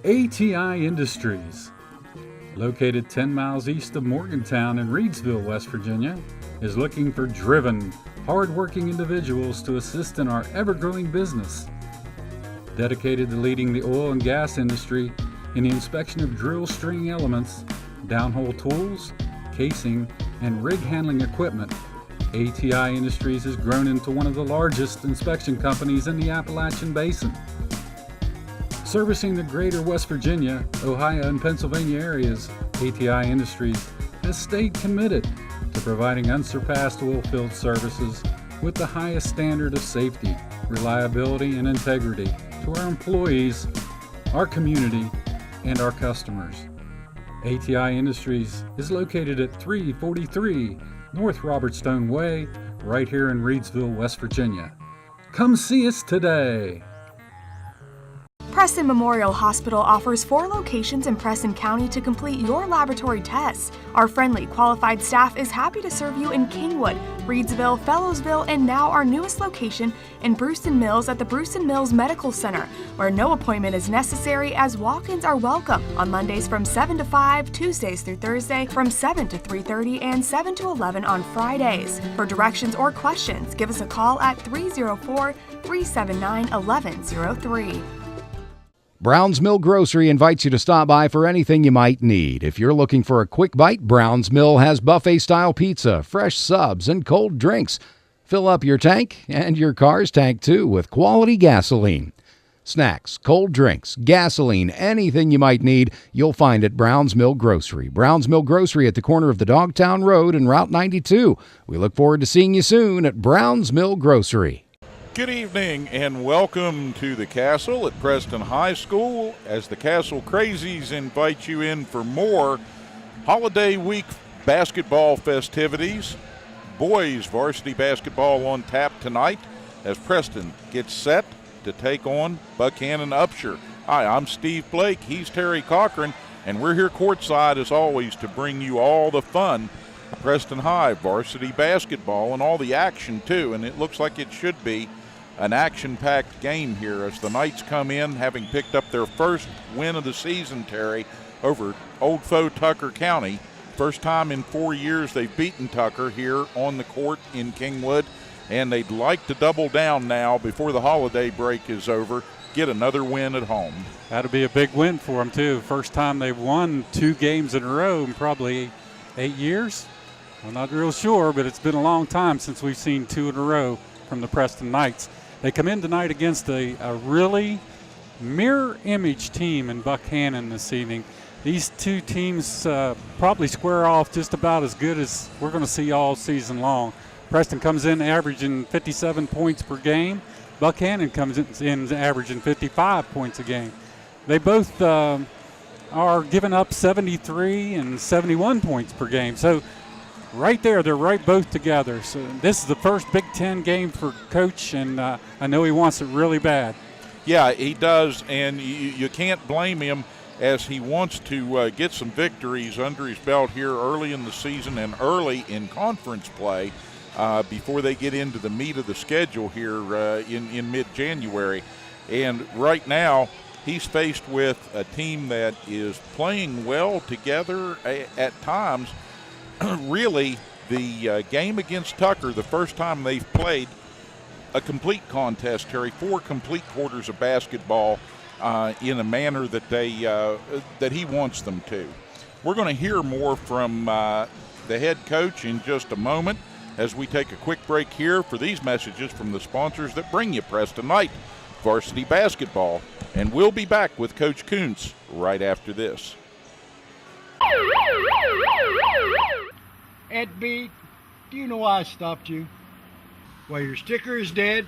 ATI Industries, located 10 miles east of Morgantown in Reedsville, West Virginia, is looking for driven, hard-working individuals to assist in our ever-growing business. Dedicated to leading the oil and gas industry in the inspection of drill string elements, downhole tools, casing, and rig handling equipment, ATI Industries has grown into one of the largest inspection companies in the Appalachian Basin. Servicing the greater West Virginia, Ohio, and Pennsylvania areas, ATI Industries has stayed committed to providing unsurpassed oilfield services with the highest standard of safety, reliability, and integrity to our employees, our community, and our customers. ATI Industries is located at 343 North Robertstone Way, right here in Reedsville, West Virginia. Come see us today. Preston Memorial Hospital offers 4 locations in Preston County to complete your laboratory tests. Our friendly, qualified staff is happy to serve you in Kingwood, Reedsville, Fellowsville, and now our newest location in Brewston Mills at the Brewston Mills Medical Center, where no appointment is necessary as walk-ins are welcome on Mondays from 7 to 5, Tuesdays through Thursday from 7 to 3:30, and 7 to 11 on Fridays. For directions or questions, give us a call at 304-379-1103. Brown's Mill Grocery invites you to stop by for anything you might need. If you're looking for a quick bite, Brown's Mill has buffet-style pizza, fresh subs, and cold drinks. Fill up your tank and your car's tank, too, with quality gasoline. Snacks, cold drinks, gasoline, anything you might need, you'll find at Brown's Mill Grocery. Brown's Mill Grocery at the corner of the Dogtown Road and Route 92. We look forward to seeing you soon at Brown's Mill Grocery. Good evening and welcome to the Castle at Preston High School as the Castle Crazies invite you in for more Holiday Week basketball festivities. Boys varsity basketball on tap tonight as Preston gets set to take on Buckhannon Upshur. Hi, I'm Steve Blake, he's Terry Cochran, and we're here courtside as always to bring you all the fun. Preston High varsity basketball and all the action too, and it looks like it should be an action-packed game here as the Knights come in having picked up their first win of the season, Terry, over old foe Tucker County. First time in 4 years they've beaten Tucker here on the court in Kingwood, and they'd like to double down now before the holiday break is over, get another win at home. That'll be a big win for them, too. First time they've won 2 games in a row in probably 8 years. I'm not real sure, but it's been a long time since we've seen 2 in a row from the Preston Knights. They come in tonight against a really mirror image team in Buckhannon this evening. These 2 teams probably square off just about as good as we're going to see all season long. Preston comes in averaging 57 points per game. Buckhannon comes in averaging 55 points a game. They both are giving up 73 and 71 points per game. So right there, they're right both together. So this is the first Big Ten game for Coach, and I know he wants it really bad. Yeah, he does, and you can't blame him as he wants to get some victories under his belt here early in the season and early in conference play before they get into the meat of the schedule here in mid-January. And right now, he's faced with a team that is playing well together at times. Really, the game against Tucker, the first time they've played a complete contest, Terry, 4 complete quarters of basketball in a manner that that he wants them to. We're going to hear more from the head coach in just a moment as we take a quick break here for these messages from the sponsors that bring you Preston Knight varsity basketball. And we'll be back with Coach Kuntz right after this. Ed B, do you know why I stopped you? Well, your sticker is dead,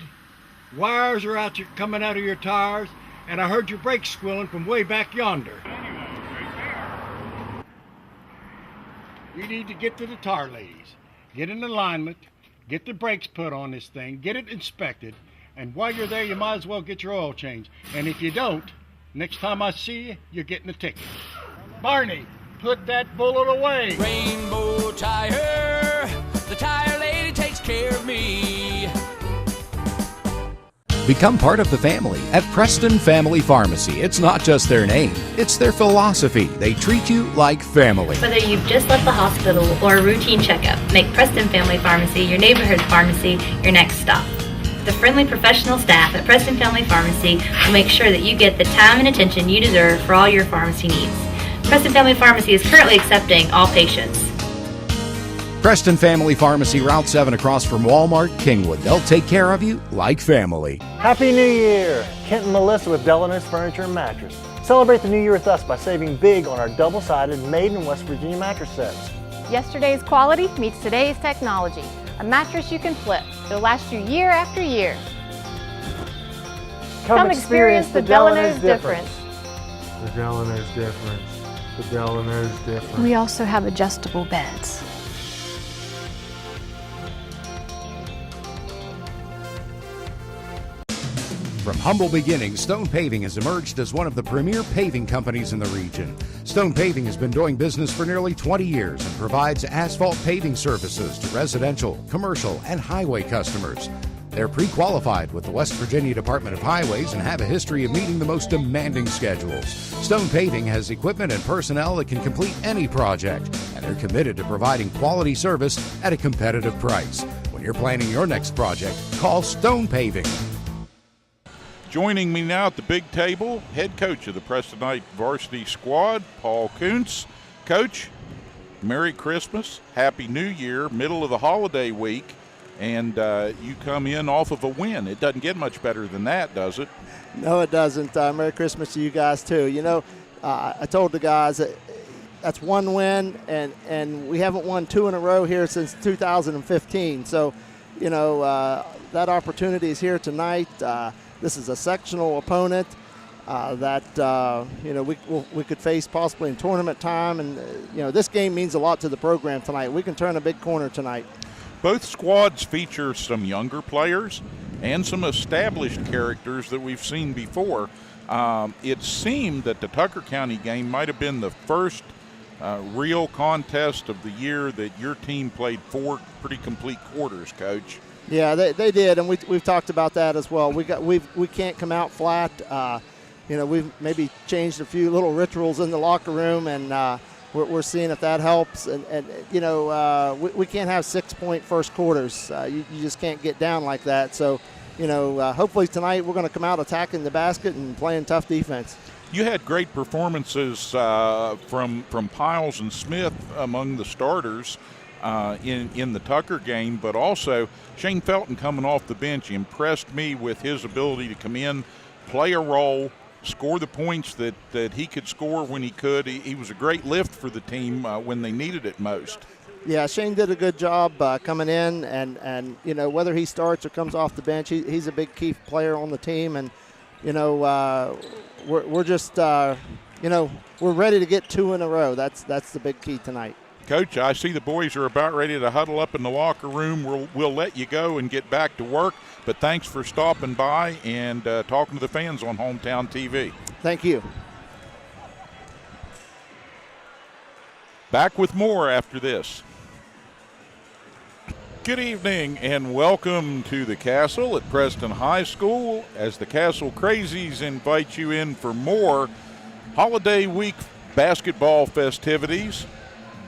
wires are coming out of your tires, and I heard your brakes squealing from way back yonder. You need to get to the tire ladies, get in alignment, get the brakes put on this thing, get it inspected, and while you're there, you might as well get your oil changed. And if you don't, next time I see you, you're getting a ticket. Barney, put that bullet away. Rainbow Tire, the tire lady takes care of me. Become part of the family at Preston Family Pharmacy. It's not just their name, it's their philosophy. They treat you like family. Whether you've just left the hospital or a routine checkup, make Preston Family Pharmacy your neighborhood pharmacy your next stop. The friendly professional staff at Preston Family Pharmacy will make sure that you get the time and attention you deserve for all your pharmacy needs. Preston Family Pharmacy is currently accepting all patients. Preston Family Pharmacy, Route 7 across from Walmart, Kingwood. They'll take care of you like family. Happy New Year! Kent and Melissa with Delano's Furniture and Mattress. Celebrate the new year with us by saving big on our double-sided made in West Virginia mattress sets. Yesterday's quality meets today's technology. A mattress you can flip. It'll last you year after year. Come experience the Delano's difference. The Delano's difference. The Delano's difference. We also have adjustable beds. From humble beginnings, Stone Paving has emerged as one of the premier paving companies in the region. Stone Paving has been doing business for nearly 20 years and provides asphalt paving services to residential, commercial, and highway customers. They're pre-qualified with the West Virginia Department of Highways and have a history of meeting the most demanding schedules. Stone Paving has equipment and personnel that can complete any project, and they're committed to providing quality service at a competitive price. When you're planning your next project, call Stone Paving. Joining me now at the big table, head coach of the Prestonite varsity squad, Paul Kuntz. Coach, Merry Christmas, Happy New Year, middle of the holiday week, and you come in off of a win. It doesn't get much better than that, does it? No, it doesn't. Merry Christmas to you guys, too. You know, I told the guys that that's one win, and we haven't won 2 in a row here since 2015. So, you know, that opportunity is here tonight. This is a sectional opponent that you know we could face possibly in tournament time, and you know this game means a lot to the program tonight. We can turn a big corner tonight. Both squads feature some younger players and some established characters that we've seen before. It seemed that the Tucker County game might have been the first real contest of the year that your team played 4 pretty complete quarters, Coach. Yeah, they did, and we've talked about that as well. We can't come out flat. You know, we've maybe changed a few little rituals in the locker room, and we're seeing if that helps. And you know, we can't have 6-point first quarters. You just can't get down like that. So, you know, hopefully tonight we're going to come out attacking the basket and playing tough defense. You had great performances from Piles and Smith among the starters. In the Tucker game, but also Shane Felton coming off the bench impressed me with his ability to come in, play a role, score the points that he could score when he could. He was a great lift for the team when they needed it most. Yeah, Shane did a good job coming in, and you know, whether he starts or comes off the bench, he's a big key player on the team, and you know, we're just you know, we're ready to get 2 in a row. That's the big key tonight. Coach, I see the boys are about ready to huddle up in the locker room. We'll let you go and get back to work, but thanks for stopping by and talking to the fans on Hometown TV. Thank you. Back with more after this. Good evening and welcome to the Castle at Preston High School as the Castle Crazies invite you in for more Holiday Week basketball festivities.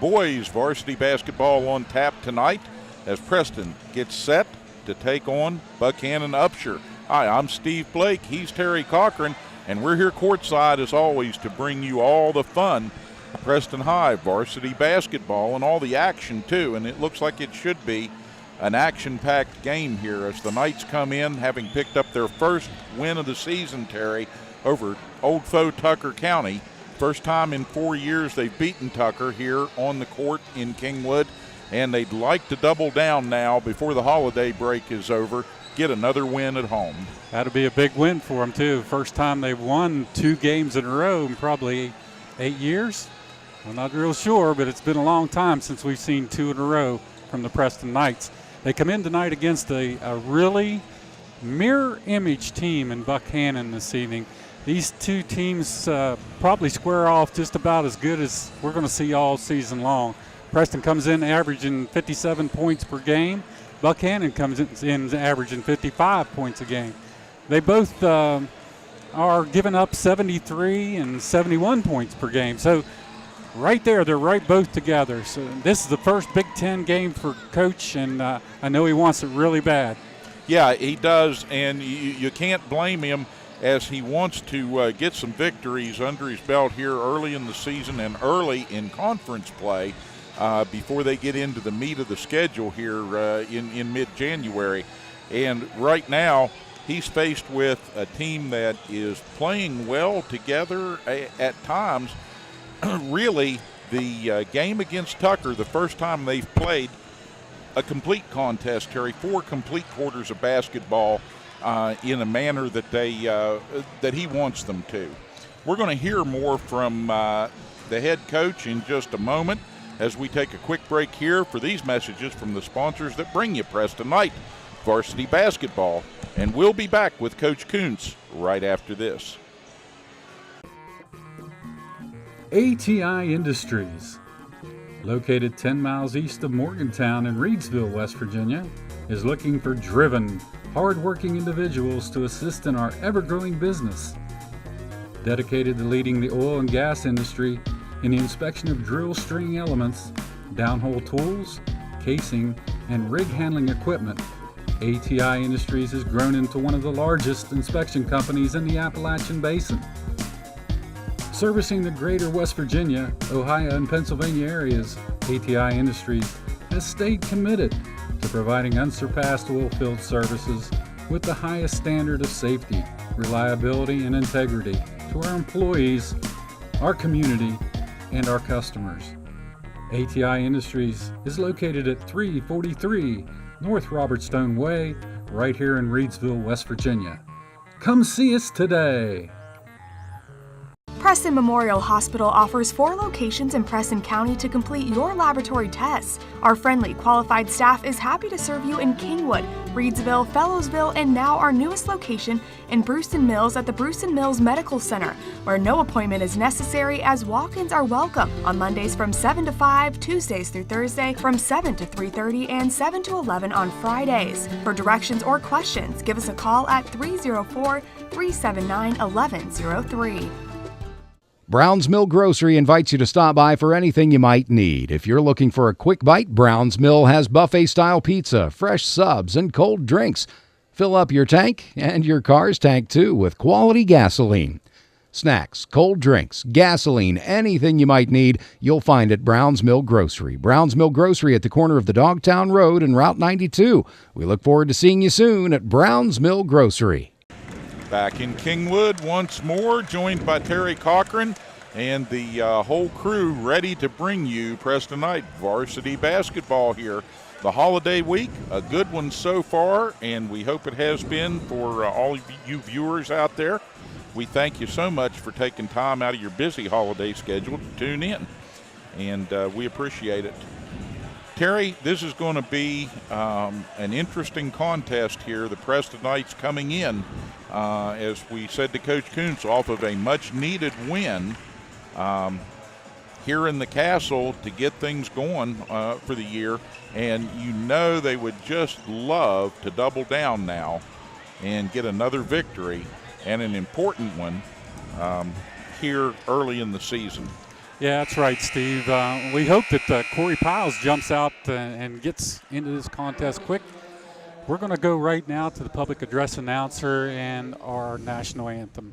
Boys varsity basketball on tap tonight as Preston gets set to take on Buckhannon Upshur. Hi, I'm Steve Blake. He's Terry Cochran, and we're here courtside as always to bring you all the fun of Preston High varsity basketball and all the action too. And it looks like it should be an action-packed game here as the Knights come in having picked up their first win of the season, Terry, over old foe Tucker County. First time in 4 years they've beaten Tucker here on the court in Kingwood, and they'd like to double down now before the holiday break is over, get another win at home. That'll be a big win for them, too. First time they've won 2 games in a row in probably 8 years. I'm not real sure, but it's been a long time since we've seen 2 in a row from the Preston Knights. They come in tonight against a really mirror image team in Buckhannon this evening. These 2 teams probably square off just about as good as we're going to see all season long. Preston comes in averaging 57 points per game. Buckhannon comes in averaging 55 points a game. They both are giving up 73 and 71 points per game. So right there, they're right both together. So this is the first Big Ten game for Coach, and I know he wants it really bad. Yeah, he does, and you can't blame him, as he wants to get some victories under his belt here early in the season and early in conference play before they get into the meat of the schedule here in mid-January. And right now, he's faced with a team that is playing well together at times. Really, the game against Tucker, the first time they've played a complete contest, Terry, 4 complete quarters of basketball in a manner that that he wants them to. We're going to hear more from the head coach in just a moment as we take a quick break here for these messages from the sponsors that bring you Preston Knight Varsity Basketball. And we'll be back with Coach Kuntz right after this. ATI Industries, located 10 miles east of Morgantown in Reedsville, West Virginia, is looking for driven, hard-working individuals to assist in our ever-growing business. Dedicated to leading the oil and gas industry in the inspection of drill string elements, downhole tools, casing, and rig handling equipment, ATI Industries has grown into one of the largest inspection companies in the Appalachian Basin. Servicing the greater West Virginia, Ohio, and Pennsylvania areas, ATI Industries has stayed committed to providing unsurpassed oilfield services with the highest standard of safety, reliability, and integrity to our employees, our community, and our customers. ATI Industries is located at 343 North Robertstone Way, right here in Reedsville, West Virginia. Come see us today. Preston Memorial Hospital offers 4 locations in Preston County to complete your laboratory tests. Our friendly, qualified staff is happy to serve you in Kingwood, Reedsville, Fellowsville, and now our newest location in Brewston Mills at the Brewston Mills Medical Center, where no appointment is necessary as walk-ins are welcome on Mondays from 7 to 5, Tuesdays through Thursday from 7 to 3:30, and 7 to 11 on Fridays. For directions or questions, give us a call at 304-379-1103. Brown's Mill Grocery invites you to stop by for anything you might need. If you're looking for a quick bite, Brown's Mill has buffet-style pizza, fresh subs, and cold drinks. Fill up your tank and your car's tank, too, with quality gasoline. Snacks, cold drinks, gasoline, anything you might need, you'll find at Brown's Mill Grocery. Brown's Mill Grocery at the corner of the Dogtown Road and Route 92. We look forward to seeing you soon at Brown's Mill Grocery. Back in Kingwood once more, joined by Terry Cochran and the whole crew ready to bring you Preston Knight Varsity Basketball here. The holiday week, a good one so far, and we hope it has been for all of you viewers out there. We thank you so much for taking time out of your busy holiday schedule to tune in, and we appreciate it. Terry, this is going to be an interesting contest here. The Preston Knights coming in, as we said to Coach Kuntz, off of a much-needed win here in the Castle to get things going for the year. And you know they would just love to double down now and get another victory, and an important one here early in the season. Yeah, that's right, Steve. We hope that Corey Piles jumps out and gets into this contest quick. We're going to go right now to the public address announcer and our national anthem.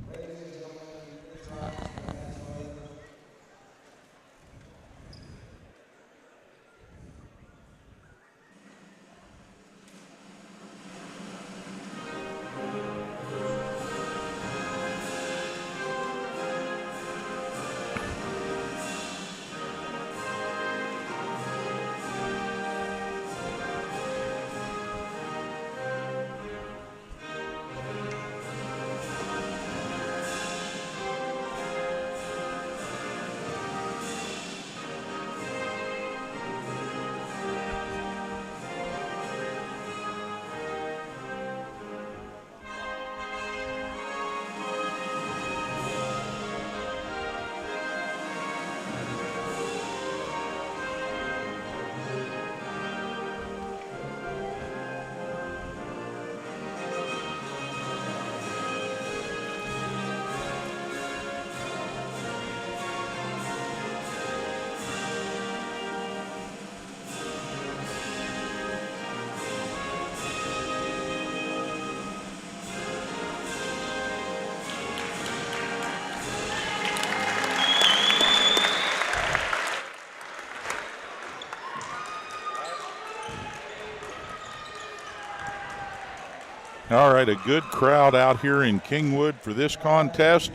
All right, a good crowd out here in Kingwood for this contest,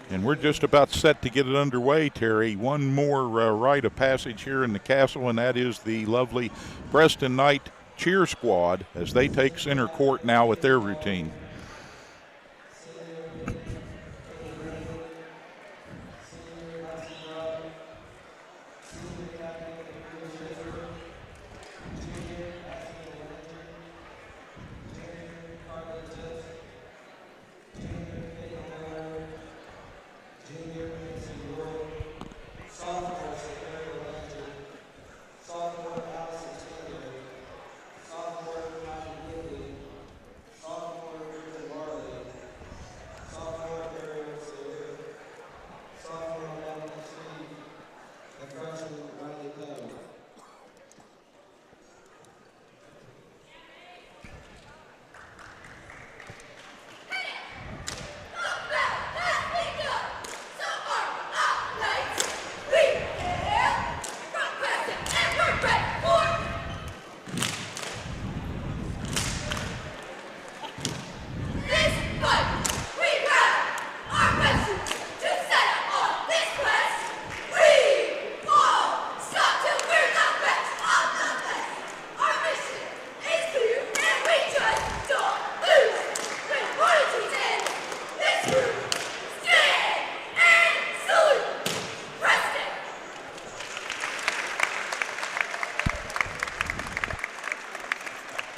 and we're just about set to get it underway, Terry. One more rite of passage here in the castle, and that is the lovely Preston Knight cheer squad as they take center court now with their routine.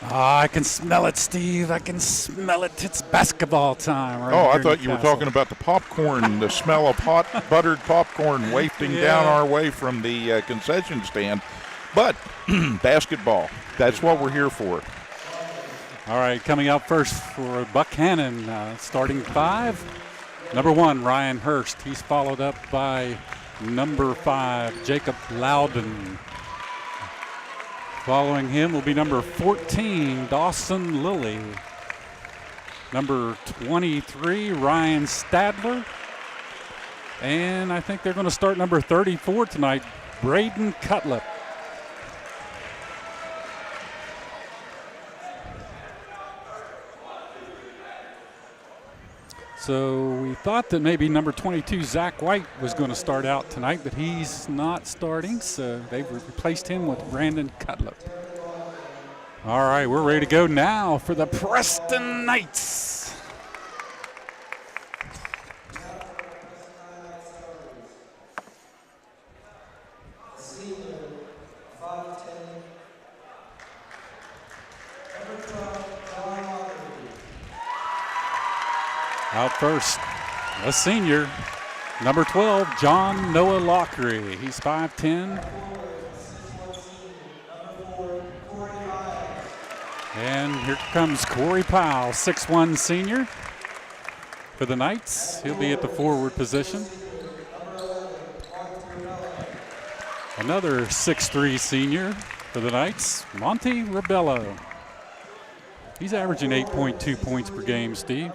I can smell it, Steve. I can smell it. It's basketball time. Right I thought you were talking about the popcorn, the smell of hot buttered popcorn wafting down our way from the concession stand. But basketball, that's what we're here for. All right, coming up first for Buckhannon, starting 5. Number 1, Ryan Hurst. He's followed up by number 5, Jacob Loudon. Following him will be number 14, Dawson Lilly. Number 23, Ryan Stadler. And I think they're going to start number 34 tonight, Braden Cutlip. So we thought that maybe number 22, Zach White, was going to start out tonight, but he's not starting, so they've replaced him with Brandon Cutlip. All right, we're ready to go now for the Preston Knights. Out first, a senior, number 12, John Noah Lockery. He's 5'10". And here comes Corey Powell, 6'1" senior for the Knights. He'll be at the forward position. Another 6'3" senior for the Knights, Monty Rebello. He's averaging 8.2 points per game, Steve.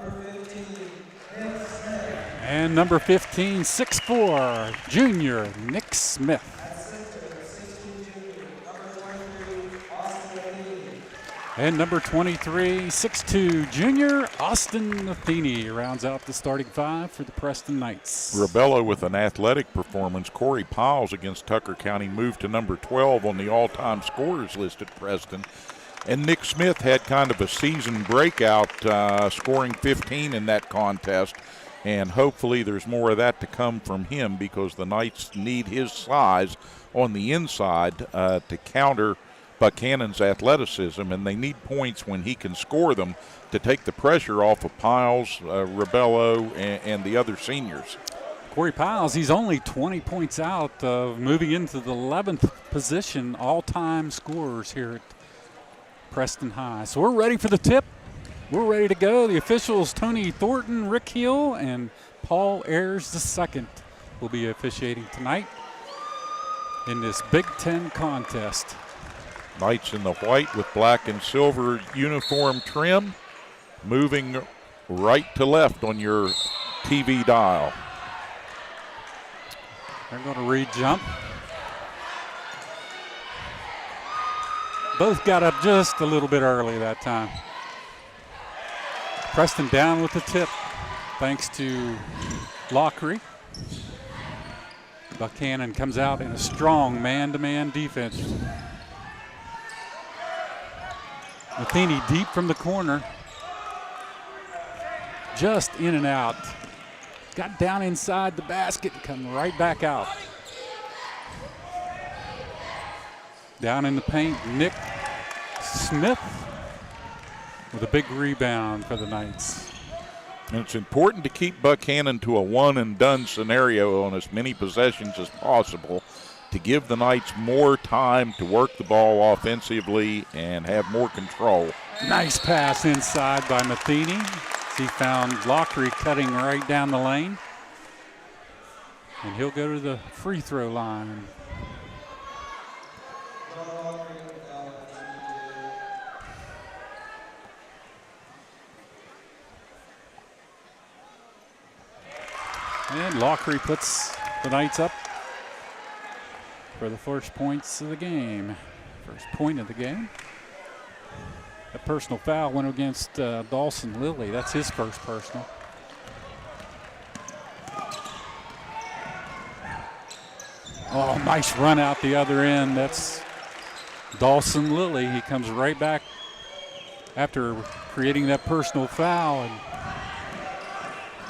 And number 15, 6'4", junior, Nick Smith. And number 23, 6'2", junior, Austin Athene rounds out the starting 5 for the Preston Knights. Rebello with an athletic performance. Corey Powell's against Tucker County moved to number 12 on the all-time scorers list at Preston. And Nick Smith had kind of a season breakout, scoring 15 in that contest. And hopefully there's more of that to come from him because the Knights need his size on the inside to counter Buckhannon's athleticism, and they need points when he can score them to take the pressure off of Piles, Rebello, and the other seniors. Corey Piles, he's only 20 points out of moving into the 11th position all-time scorers here at Preston High. So we're ready for the tip. We're ready to go. The officials, Tony Thornton, Rick Hill, and Paul Ayers II will be officiating tonight in this Big Ten contest. Knights in the white with black and silver uniform trim, moving right to left on your TV dial. They're going to re-jump. Both got up just a little bit early that time. Preston down with the tip, thanks to Lockery. Buckhannon comes out in a strong man-to-man defense. Matheny deep from the corner. Just in and out. Got down inside the basket, come right back out. Down in the paint, Nick Smith with a big rebound for the Knights. And it's important to keep Buckhannon to a one-and-done scenario on as many possessions as possible to give the Knights more time to work the ball offensively and have more control. Nice pass inside by Matheny. He found Lockery cutting right down the lane. And he'll go to the free throw line. And Lockery puts the Knights up for the first points of the game. First point of the game. A personal foul went against Dawson Lilly. That's his first personal. Oh, nice run out the other end. That's Dawson Lilly. He comes right back after creating that personal foul and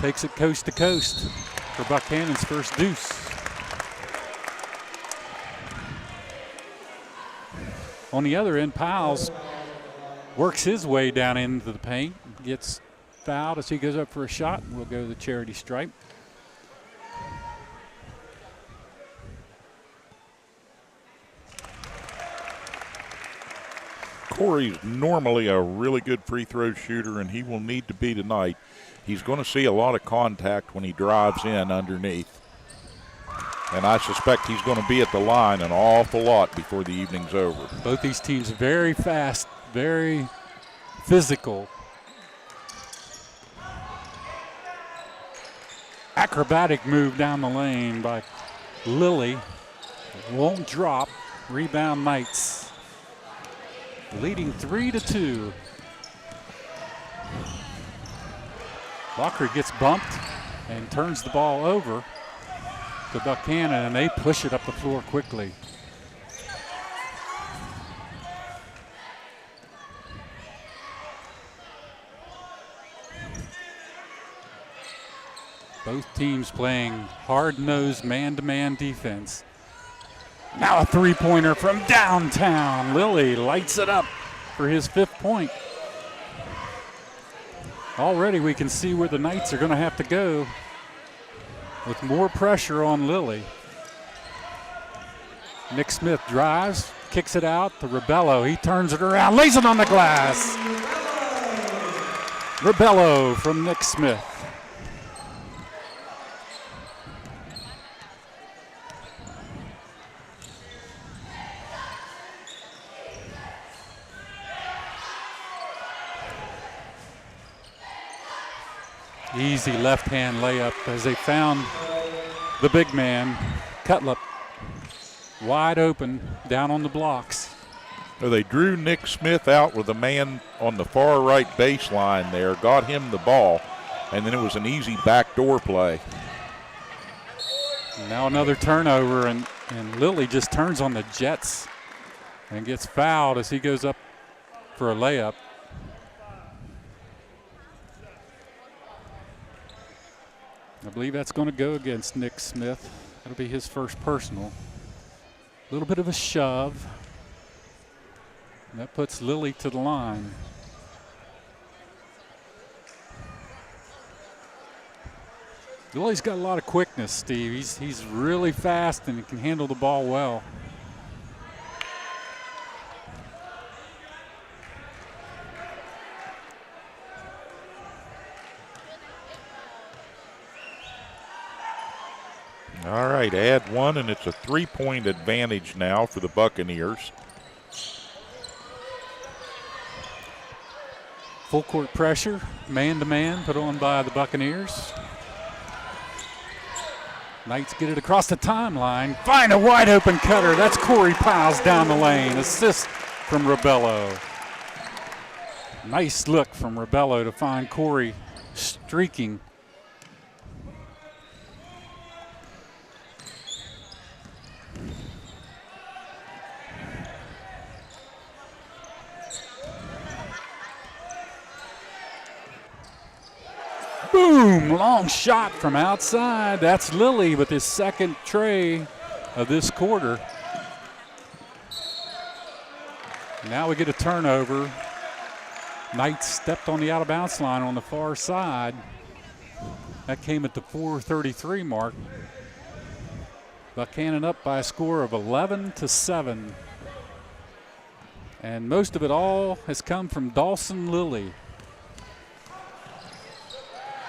takes it coast to coast for Buckhannon's first deuce. On the other end, Piles works his way down into the paint, gets fouled as he goes up for a shot, and we'll go to the charity stripe. Corey's normally a really good free throw shooter, and he will need to be tonight. He's going to see a lot of contact when he drives in underneath. And I suspect he's going to be at the line an awful lot before the evening's over. Both these teams very fast, very physical. Acrobatic move down the lane by Lilly. Won't drop. Rebound Knights. Leading 3-2. Lockery gets bumped and turns the ball over to Buckhannon, and they push it up the floor quickly. Both teams playing hard-nosed man-to-man defense. Now a three-pointer from downtown. Lilly lights it up for his 5th point. Already we can see where the Knights are going to have to go with more pressure on Lilly. Nick Smith drives, kicks it out to Rebello. He turns it around, lays it on the glass. Rebello from Nick Smith. Easy left-hand layup as they found the big man, Cutlip, wide open down on the blocks. So they drew Nick Smith out with a man on the far right baseline there, got him the ball, and then it was an easy backdoor play. Now another turnover, and Lilly just turns on the Jets and gets fouled as he goes up for a layup. I believe that's going to go against Nick Smith. That'll be his first personal. A little bit of a shove. And that puts Lilly to the line. Lilly's got a lot of quickness, Steve. He's really fast and he can handle the ball well. All right, add one, and it's a 3-point advantage now for the Buccaneers. Full court pressure, man-to-man, put on by the Buccaneers. Knights get it across the timeline. Find a wide open cutter. That's Corey Piles down the lane. Assist from Rebello. Nice look from Rebello to find Corey streaking. Boom! Long shot from outside. That's Lilly with his second tray of this quarter. Now we get a turnover. Knight stepped on the out of bounds line on the far side. That came at the 4:33 mark. Buckhannon up by a score of 11-7. And most of it all has come from Dawson Lilly.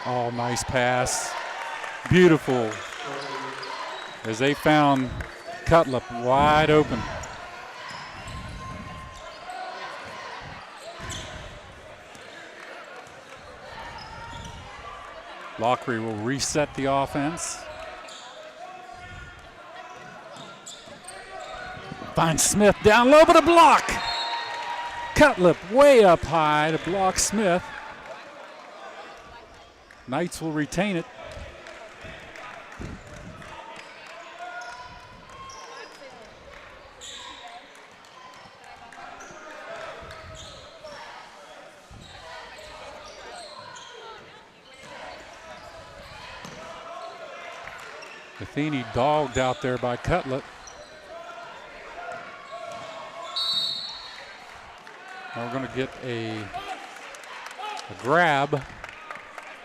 Oh, nice pass. Beautiful. As they found Cutlip wide open. Lockery will reset the offense. Finds Smith down low, but a block. Cutlip way up high to block Smith. Knights will retain it. Matheny dogged out there by Cutlip. Now we're going to get a grab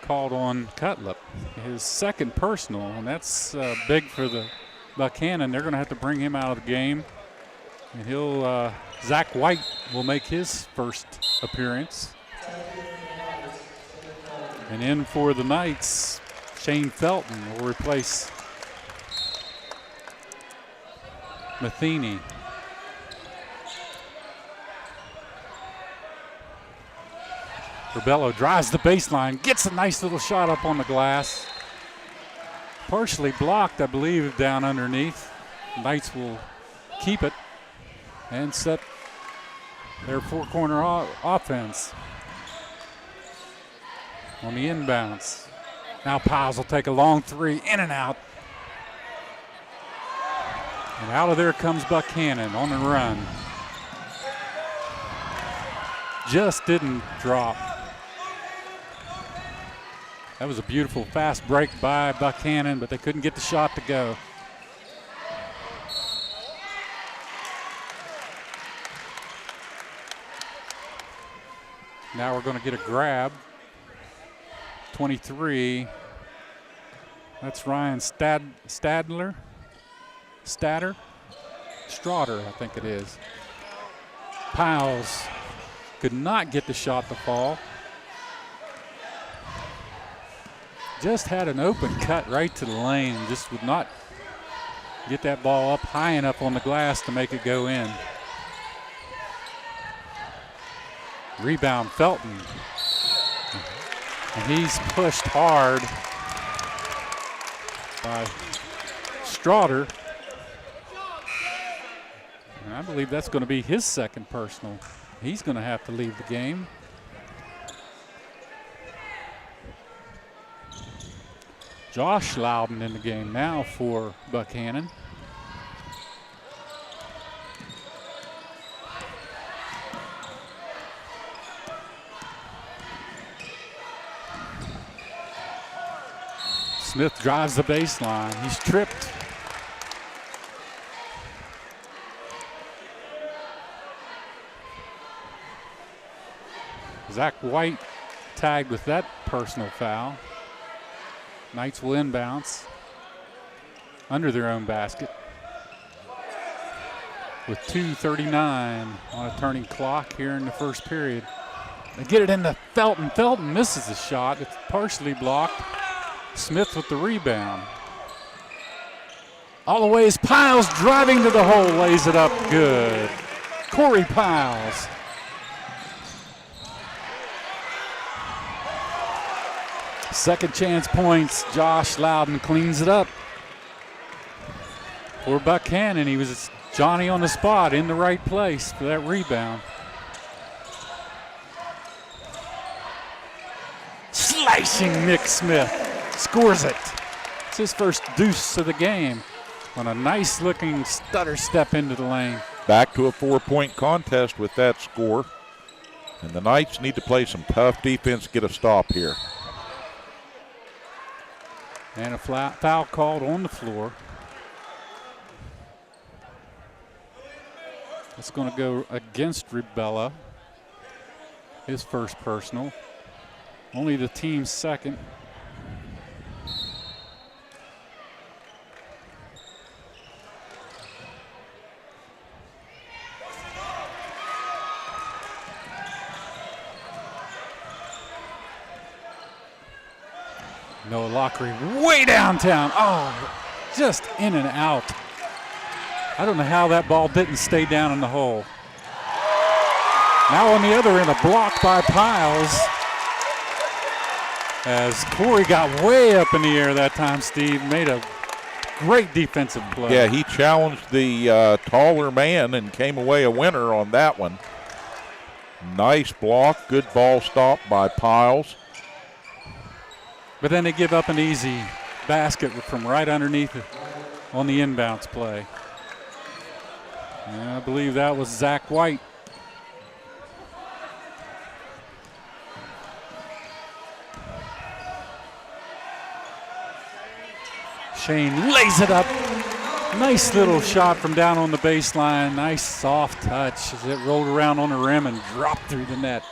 called on Cutlip, his second personal, and that's big for the Buckhannon. They're going to have to bring him out of the game, and he'll Zach White will make his first appearance. And in for the Knights, Shane Felton will replace Matheny. Rebello drives the baseline, gets a nice little shot up on the glass. Partially blocked, I believe, down underneath. Knights will keep it and set their four-corner offense on the inbounds. Now Piles will take a long three, in and out. And out of there comes Buckhannon on the run. Just didn't drop. That was a beautiful fast break by Buckhannon, but they couldn't get the shot to go. Now we're going to get a grab. 23. That's Ryan Stadler. Straughter, I think it is. Piles could not get the shot to fall. Just had an open cut right to the lane. Just would not get that ball up high enough on the glass to make it go in. Rebound Felton. And he's pushed hard by Straughter. And I believe that's going to be his second personal. He's going to have to leave the game. Josh Loudon in the game now for Buckhannon. Smith drives the baseline. He's tripped. Zach White tagged with that personal foul. Knights will inbounce under their own basket with 2:39 on a turning clock here in the first period. They get it into Felton. Felton misses the shot. It's partially blocked. Smith with the rebound. All the way is Piles driving to the hole, lays it up good. Corey Piles. Second chance points. Josh Loudon cleans it up for Buckhannon. He was Johnny on the spot in the right place for that rebound. Slashing Nick Smith scores it. It's his first deuce of the game on a nice looking stutter step into the lane. Back to a 4-point contest with that score. And the Knights need to play some tough defense to get a stop here. And a foul called on the floor. It's going to go against Ribella. His first personal. Only the team's second. Noah Lockery way downtown. Oh, just in and out. I don't know how that ball didn't stay down in the hole. Now on the other end, a block by Piles. As Corey got way up in the air that time, Steve made a great defensive play. Yeah, he challenged the taller man and came away a winner on that one. Nice block, good ball stop by Piles. But then they give up an easy basket from right underneath it on the inbounds play. And I believe that was Zach White. Shane lays it up. Nice little shot from down on the baseline. Nice soft touch as it rolled around on the rim and dropped through the net.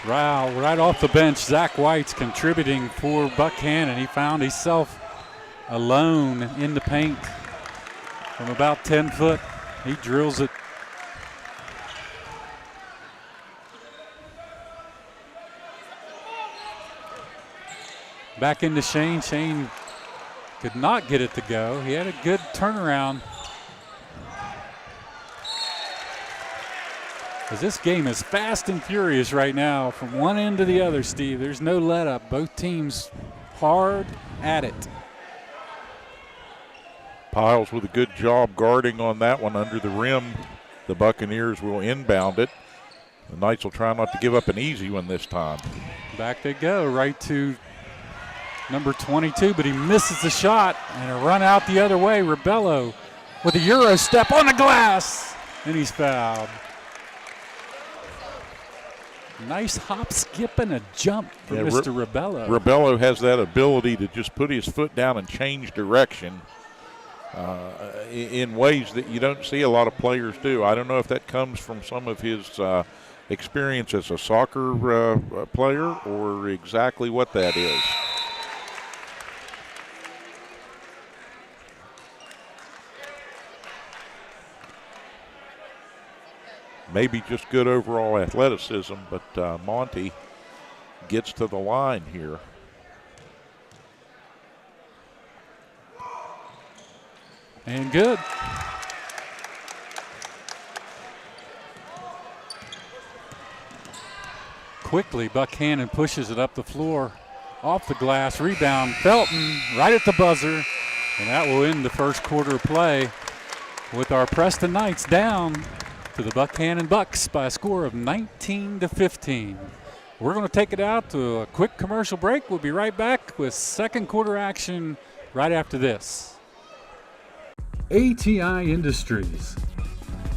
Wow, right off the bench, Zach White's contributing for Buckhannon. He found himself alone in the paint from about 10 foot. He drills it. Back into Shane. Shane could not get it to go. He had a good turnaround. As this game is fast and furious right now from one end to the other, Steve. There's no let up. Both teams hard at it. Piles with a good job guarding on that one under the rim. The Buccaneers will inbound it. The Knights will try not to give up an easy one this time. Back they go, right to number 22, but he misses the shot and a run out the other way. Ribello with a Euro step on the glass, and he's fouled. Nice hop, skip, and a jump for Mr. Ribello. Ribello has that ability to just put his foot down and change direction in ways that you don't see a lot of players do. I don't know if that comes from some of his experience as a soccer player or exactly what that is. Maybe just good overall athleticism, but Monty gets to the line here. And good. Quickly, Buckhannon pushes it up the floor, off the glass, rebound, Felton right at the buzzer, and that will end the first quarter of play with our Preston Knights down to the Buckhannon Bucks by a score of 19-15. We're going to take it out to a quick commercial break. We'll be right back with second quarter action right after this. ATI Industries,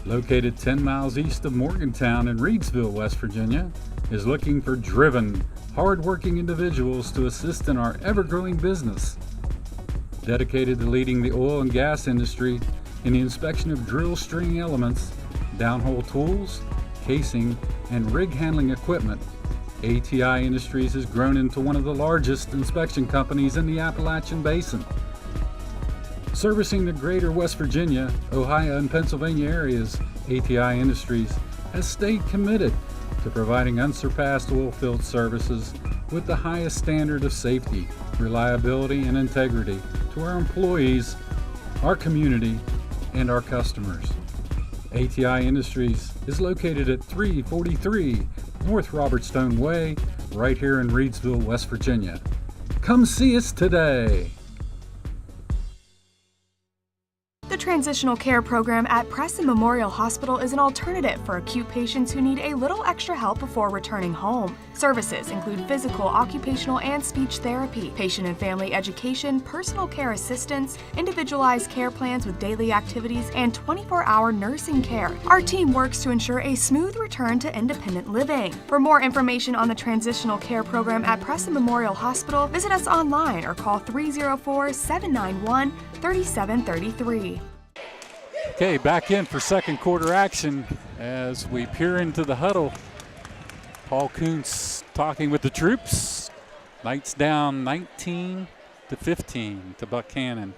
located 10 miles east of Morgantown in Reedsville, West Virginia, is looking for driven, hard-working individuals to assist in our ever-growing business. Dedicated to leading the oil and gas industry in the inspection of drill string elements, downhole tools, casing, and rig handling equipment, ATI Industries has grown into one of the largest inspection companies in the Appalachian Basin. Servicing the greater West Virginia, Ohio, and Pennsylvania areas, ATI Industries has stayed committed to providing unsurpassed oilfield services with the highest standard of safety, reliability, and integrity to our employees, our community, and our customers. ATI Industries is located at 343 North Robert Stone Way, right here in Reedsville, West Virginia. Come see us today. The Transitional Care Program at Preston Memorial Hospital is an alternative for acute patients who need a little extra help before returning home. Services include physical, occupational, and speech therapy, patient and family education, personal care assistance, individualized care plans with daily activities, and 24-hour nursing care. Our team works to ensure a smooth return to independent living. For more information on the Transitional Care Program at Preston Memorial Hospital, visit us online or call 304-791-3733. Okay, back in for second quarter action as we peer into the huddle. Paul Kuntz talking with the troops. Knights down 19-15 to Buckhannon.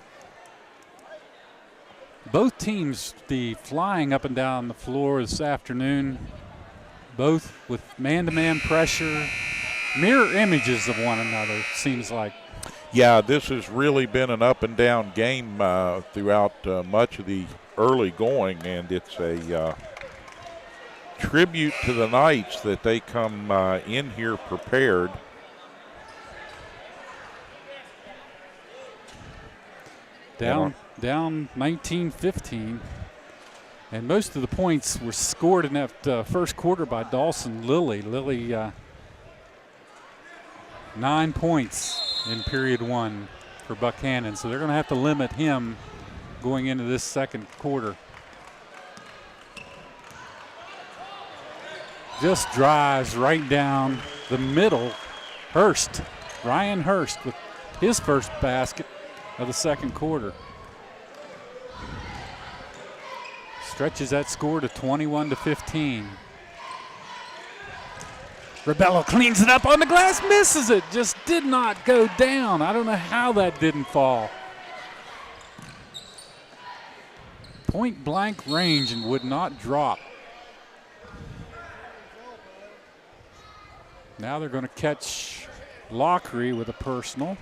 Both teams be flying up and down the floor this afternoon, both with man-to-man pressure, mirror images of one another, seems like. Yeah, this has really been an up and down game throughout much of the early going, and it's a tribute to the Knights that they come in here prepared. Down 19-15, and most of the points were scored in that first quarter by Dawson Lilly. Lilly 9 points in period one for Buckhannon, so they're going to have to limit him going into this second quarter. Just drives right down the middle. Hurst, Ryan Hurst with his first basket of the second quarter. Stretches that score to 21-15. Rebello cleans it up on the glass, misses it, just did not go down. I don't know how that didn't fall. Point blank range and would not drop. Now they're going to catch Lockery with a personal.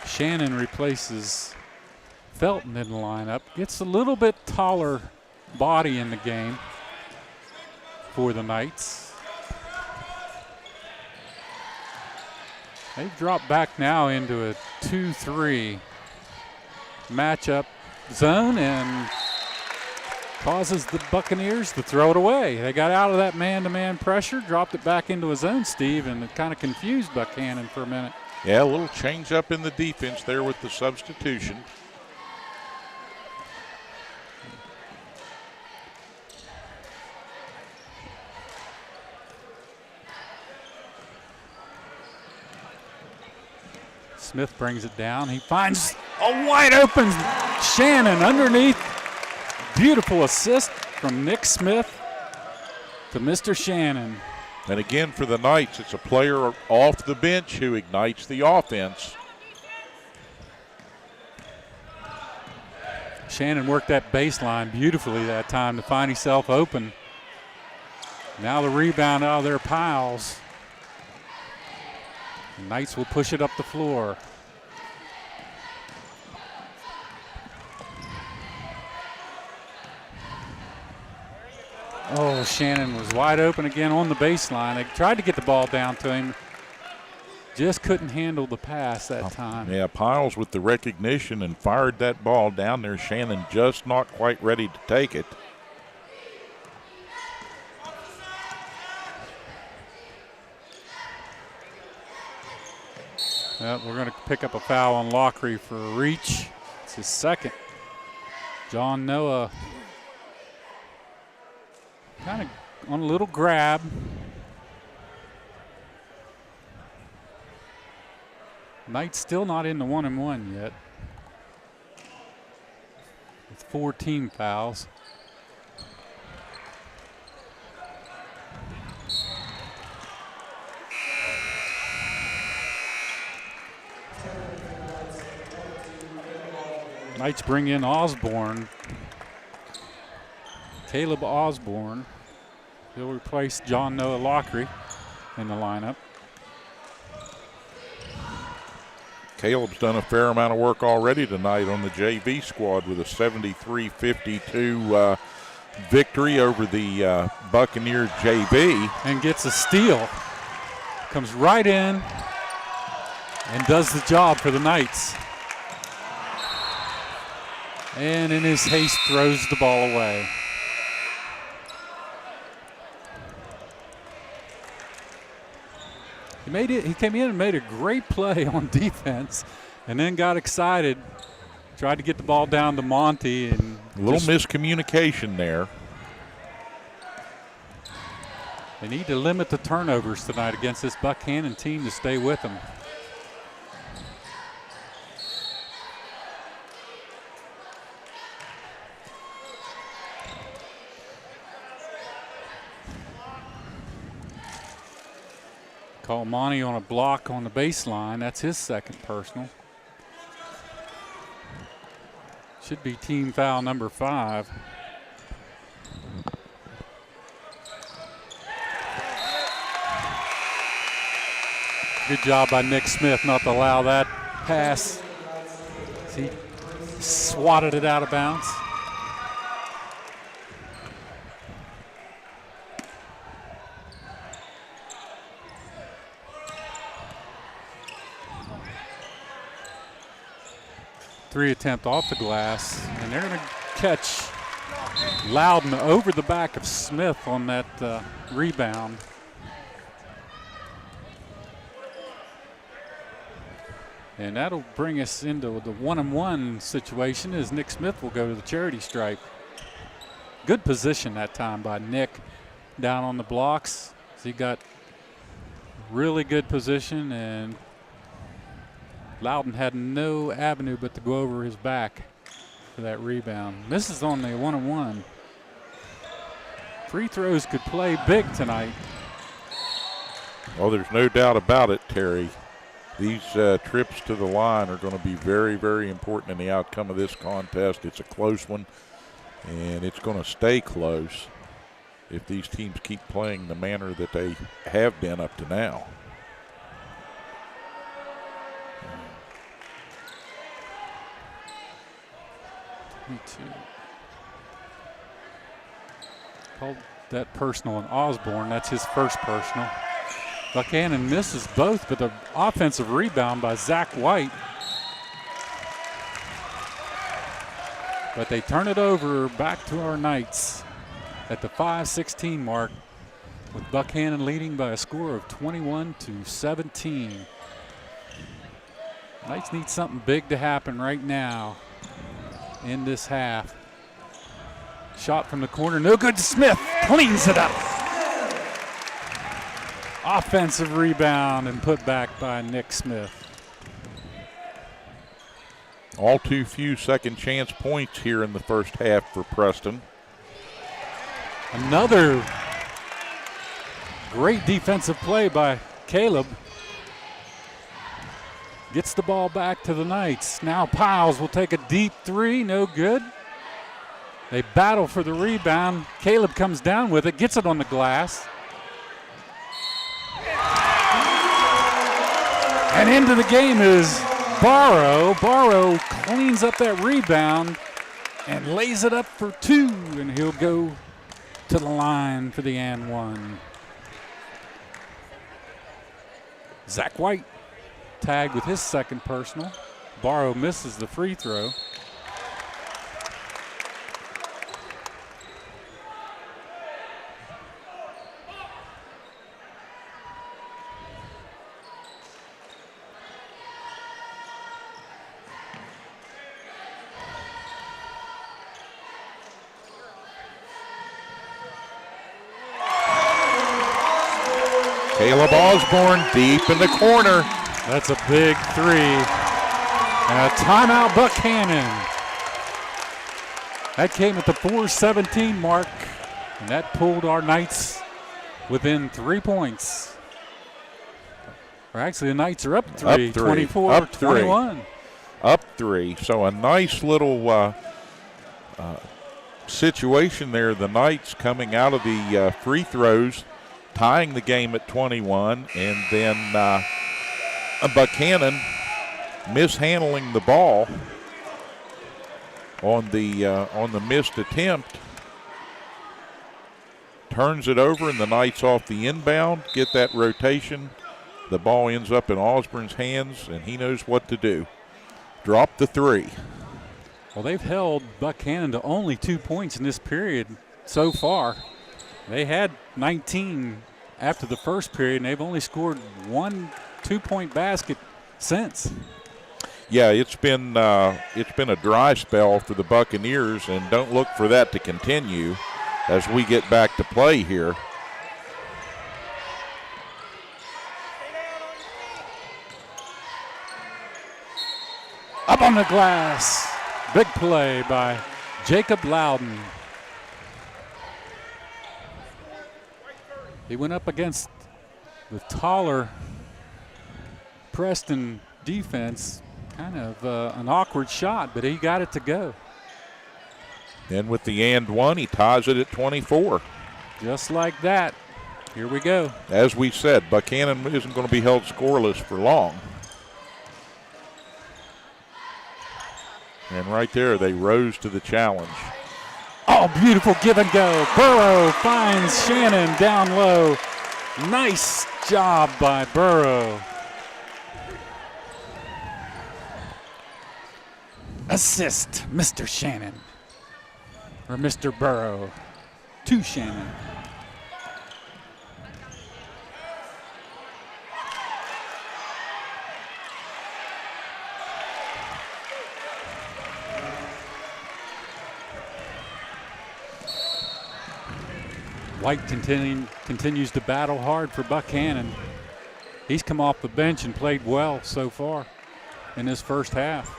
Shannon replaces Felton in the lineup. Gets a little bit taller body in the game for the Knights. They've dropped back now into a 2-3 matchup zone and causes the Buccaneers to throw it away. They got out of that man-to-man pressure, dropped it back into a zone, Steve, and it kind of confused Buckhannon for a minute. Yeah, a little change up in the defense there with the substitution. Smith brings it down. He finds a wide open Shannon underneath. Beautiful assist from Nick Smith to Mr. Shannon. And again, for the Knights, it's a player off the bench who ignites the offense. Shannon worked that baseline beautifully that time to find himself open. Now the rebound out of their piles. The Knights will push it up the floor. Oh, Shannon was wide open again on the baseline. They tried to get the ball down to him. Just couldn't handle the pass that time. Yeah, Piles with the recognition and fired that ball down there. Shannon just not quite ready to take it. Well, we're going to pick up a foul on Lockery for a reach. It's his second. John Noah kind of on a little grab. Knights still not in the 1-and-1 yet. With 4 team fouls. Knights bring in Osborne. Caleb Osborne. He'll replace John Noah Lockery in the lineup. Caleb's done a fair amount of work already tonight on the JV squad with a 73-52 victory over the Buccaneers JV. And gets a steal. Comes right in and does the job for the Knights. And in his haste throws the ball away. He came in and made a great play on defense and then got excited, tried to get the ball down to Monty. And a little miscommunication there. They need to limit the turnovers tonight against this Buckhannon team to stay with them. Call Monty on a block on the baseline. That's his second personal. Should be team foul number 5. Good job by Nick Smith not to allow that pass. He swatted it out of bounds. Three attempt off the glass, and they're going to catch Loudon over the back of Smith on that rebound. And that'll bring us into the 1-on-1 situation as Nick Smith will go to the charity stripe. Good position that time by Nick down on the blocks. So he got really good position, and Loudon had no avenue but to go over his back for that rebound. Misses on the 1-on-1. Free throws could play big tonight. Well, there's no doubt about it, Terry. These trips to the line are going to be very, very important in the outcome of this contest. It's a close one, and it's going to stay close if these teams keep playing the manner that they have been up to now. Called that personal on Osborne. That's his first personal. Buckhannon misses both, but the offensive rebound by Zach White. But they turn it over back to our Knights at the 5:16 mark, with Buckhannon leading by a score of 21-17. Knights need something big to happen right now in this half. Shot from the corner, no good. Smith cleans it up. Offensive rebound and put back by Nick Smith. All too few second chance points here in the first half for Preston. Another great defensive play by Caleb. Gets the ball back to the Knights. Now Piles will take a deep three, no good. They battle for the rebound. Caleb comes down with it, gets it on the glass. And into the game is Barrow. Barrow cleans up that rebound and lays it up for 2, and he'll go to the line for the and 1. Zach White tagged with his second personal. Barrow misses the free throw. Caleb Osborne deep in the corner. That's a big 3. And a timeout Buckhannon. That came at the 4:17 mark, and that pulled our Knights within 3 points. Or actually, the Knights are up 3, 24-21. Up 3. So a nice little situation there. The Knights coming out of the free throws, tying the game at 21, and then Buckhannon mishandling the ball on the missed attempt. Turns it over, and the Knights off the inbound, get that rotation. The ball ends up in Osborne's hands, and he knows what to do. Drop the 3. Well, they've held Buckhannon to only 2 points in this period so far. They had 19 after the first period, and they've only scored 1 2-point basket since. Yeah, it's been a dry spell for the Buccaneers, and don't look for that to continue as we get back to play here. Up on the glass. Big play by Jacob Loudon. He went up against the taller Preston defense. Kind of an awkward shot, but he got it to go. And with the and one, he ties it at 24. Just like that. Here we go. As we said, Buckhannon isn't going to be held scoreless for long. And right there, they rose to the challenge. Oh, beautiful give and go. Burrow finds Shannon down low. Nice job by Burrow. Assist, Mr. Shannon. Or Mr. Burrow to Shannon. White continues to battle hard for Buckhannon. He's come off the bench and played well so far in this first half.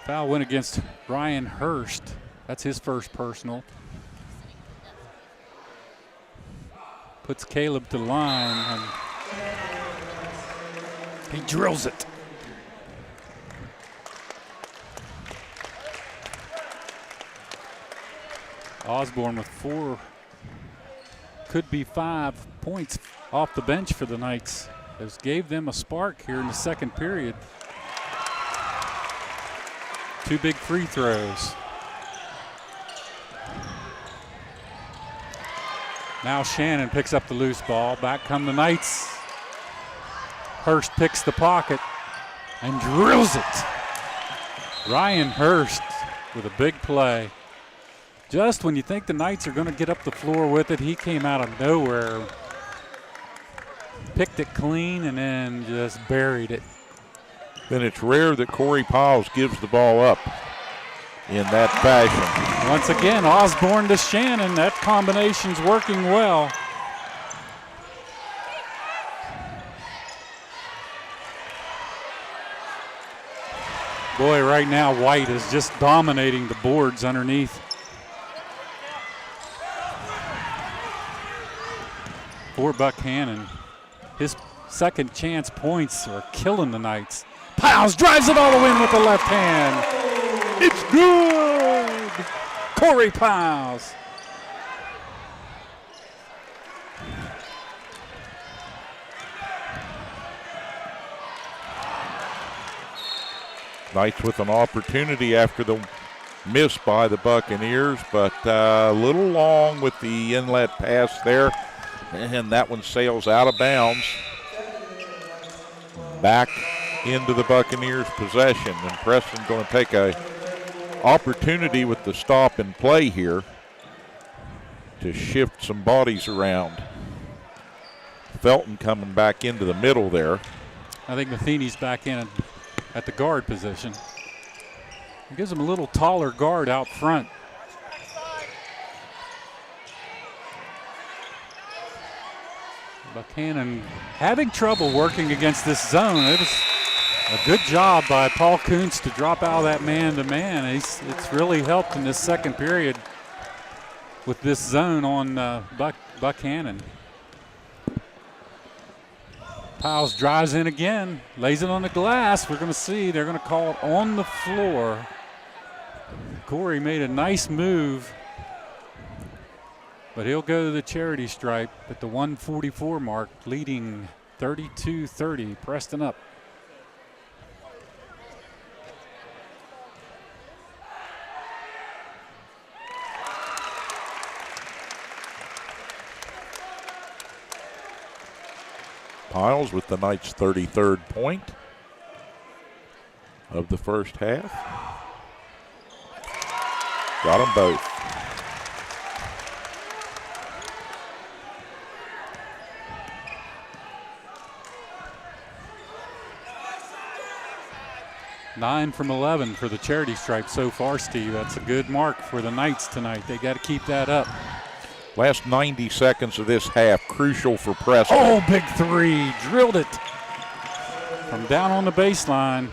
Foul went against Ryan Hurst. That's his first personal. Puts Caleb to line, and he drills it. Osborne with 4, could be 5 points off the bench for the Knights. This gave them a spark here in the second period. 2 big free throws. Now Shannon picks up the loose ball. Back come the Knights. Hurst picks the pocket and drills it. Ryan Hurst with a big play. Just when you think the Knights are going to get up the floor with it, he came out of nowhere, picked it clean, and then just buried it. Then it's rare that Corey Piles gives the ball up in that fashion. Once again, Osborne to Shannon. That combination's working well. Boy, right now White is just dominating the boards underneath. For Buckhannon, his second chance points are killing the Knights. Piles drives it all the way in with the left hand. It's good. Corey Piles. Knights with an opportunity after the miss by the Buccaneers, but a little long with the inlet pass there. And that one sails out of bounds. Back into the Buccaneers' possession. And Preston going to take a opportunity with the stop and play here to shift some bodies around. Felton coming back into the middle there. I think Matheny's back in at the guard position. It gives him a little taller guard out front. Buckhannon having trouble working against this zone. It was a good job by Paul Kuntz to drop out of that man-to-man. It's really helped in this second period with this zone on Buckhannon. Piles drives in again, lays it on the glass. We're going to see. They're going to call it on the floor. Corey made a nice move. But he'll go to the charity stripe at the 144 mark, leading 32-30. Preston up. Piles with the Knights' 33rd point of the first half. Got them both. Nine from 11 for the charity stripe so far, Steve. That's a good mark for the Knights tonight. They got to keep that up. Last 90 seconds of this half, crucial for Preston. Oh, big three. Drilled it from down on the baseline.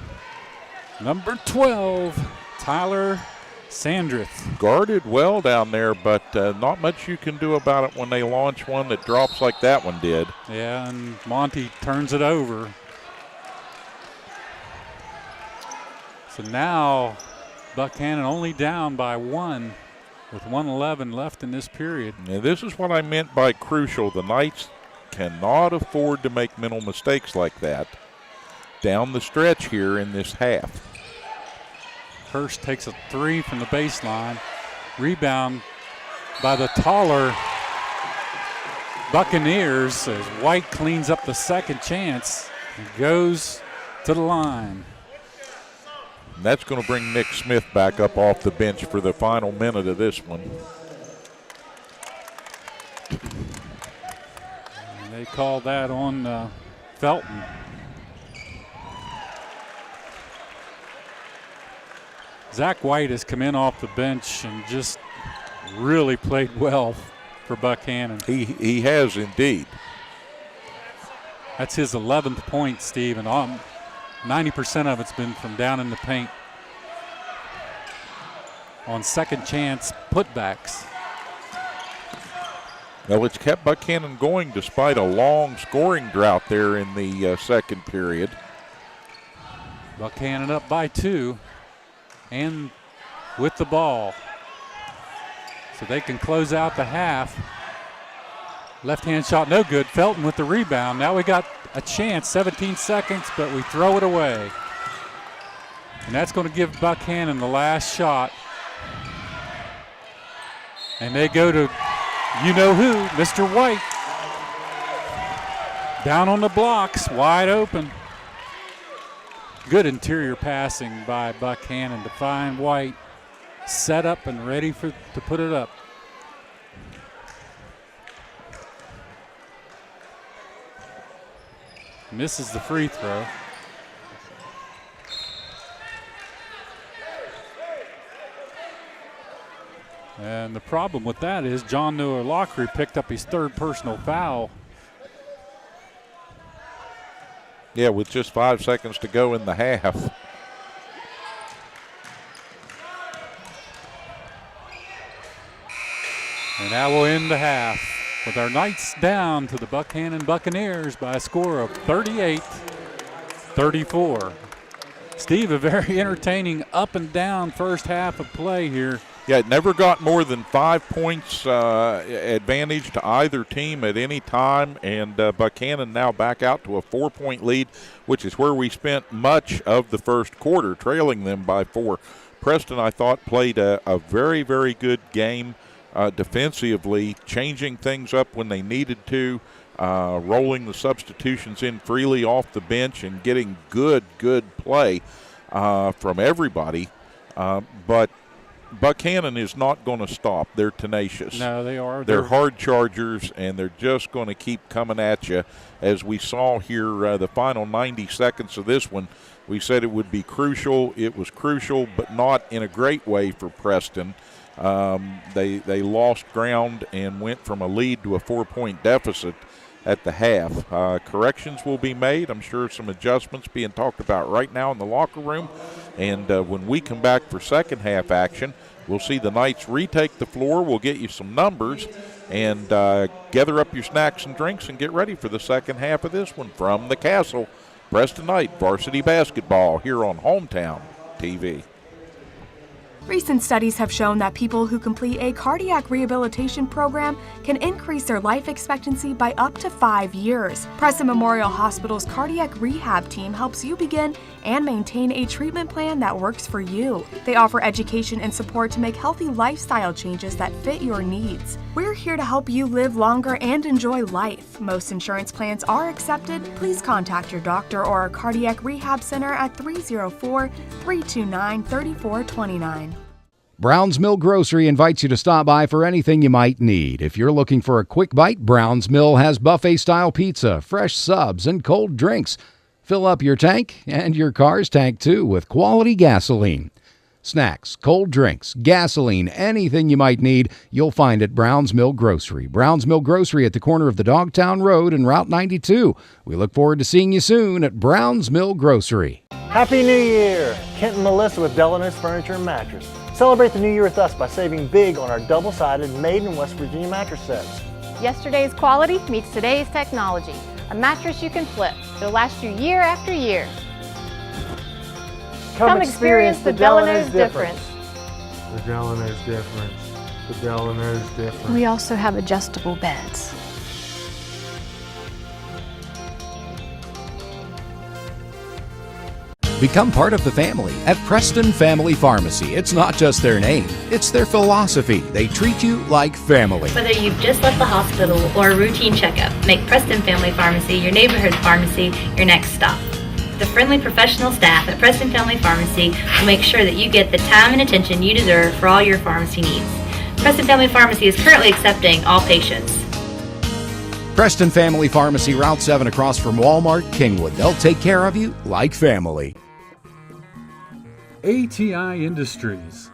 Number 12, Tyler Sandrith. Guarded well down there, but not much you can do about it when they launch one that drops like that one did. Yeah, and Monty turns it over. So now Buckhannon only down by one with 1:11 left in this period. And this is what I meant by crucial. The Knights cannot afford to make mental mistakes like that down the stretch here in this half. Hurst takes a three from the baseline. Rebound by the taller Buccaneers as White cleans up the second chance and goes to the line. And that's going to bring Nick Smith back up off the bench for the final minute of this one. And they call that on Felton. Zach White has come in off the bench and just really played well for Buckhannon. He has indeed. That's his 11th point, Steve, and 90% of it's been from down in the paint on second chance putbacks. Well, it's kept Buckhannon going despite a long scoring drought there in the second period. Buckhannon up by 2 and with the ball. So they can close out the half. Left-hand shot, no good. Felton with the rebound. Now we got a chance, 17 seconds, but we throw it away. And that's going to give Buckhannon the last shot. And they go to you-know-who, Mr. White. Down on the blocks, wide open. Good interior passing by Buckhannon to find White. Set up and ready to put it up. Misses the free throw. And the problem with that is John Noah Lockery picked up his third personal foul. Yeah, with just 5 seconds to go in the half. And that will end the half with our Knights down to the Buckhannon Buccaneers by a score of 38-34. Steve, a very entertaining up and down first half of play here. Yeah, it never got more than 5 points advantage to either team at any time, and Buckhannon now back out to a 4-point lead, which is where we spent much of the first quarter, trailing them by 4. Preston, I thought, played a very, very good game defensively, changing things up when they needed to, rolling the substitutions in freely off the bench and getting good play from everybody. But Buckhannon is not going to stop. They're tenacious. No, they are. They're hard chargers, and they're just going to keep coming at you. As we saw here, the final 90 seconds of this one, we said it would be crucial. It was crucial, but not in a great way for Preston. They lost ground and went from a lead to a 4-point deficit at the half. Corrections will be made. I'm sure some adjustments being talked about right now in the locker room. And when we come back for second half action, we'll see the Knights retake the floor. We'll get you some numbers and gather up your snacks and drinks and get ready for the second half of this one. From the Castle, Preston Knight Varsity Basketball here on Hometown TV. Recent studies have shown that people who complete a cardiac rehabilitation program can increase their life expectancy by up to 5 years. Preston Memorial Hospital's cardiac rehab team helps you begin and maintain a treatment plan that works for you. They offer education and support to make healthy lifestyle changes that fit your needs. We're here to help you live longer and enjoy life. Most insurance plans are accepted. Please contact your doctor or our cardiac rehab center at 304-329-3429. Brown's Mill Grocery invites you to stop by for anything you might need. If you're looking for a quick bite, Brown's Mill has buffet-style pizza, fresh subs, and cold drinks. Fill up your tank and your car's tank too with quality gasoline. Snacks, cold drinks, gasoline, anything you might need, you'll find at Brown's Mill Grocery. Brown's Mill Grocery at the corner of the Dogtown Road and Route 92. We look forward to seeing you soon at Brown's Mill Grocery. Happy New Year! Kent and Melissa with Delano's Furniture and Mattress. Celebrate the new year with us by saving big on our double-sided made in West Virginia mattress sets. Yesterday's quality meets today's technology. A mattress you can flip. It'll last you year after year. Come experience the Delano's difference. The Delano's difference. The Delano's difference. We also have adjustable beds. Become part of the family at Preston Family Pharmacy. It's not just their name, it's their philosophy. They treat you like family. Whether you've just left the hospital or a routine checkup, make Preston Family Pharmacy your neighborhood pharmacy your next stop. The friendly professional staff at Preston Family Pharmacy will make sure that you get the time and attention you deserve for all your pharmacy needs. Preston Family Pharmacy is currently accepting all patients. Preston Family Pharmacy, Route 7 across from Walmart, Kingwood. They'll take care of you like family. ATI Industries,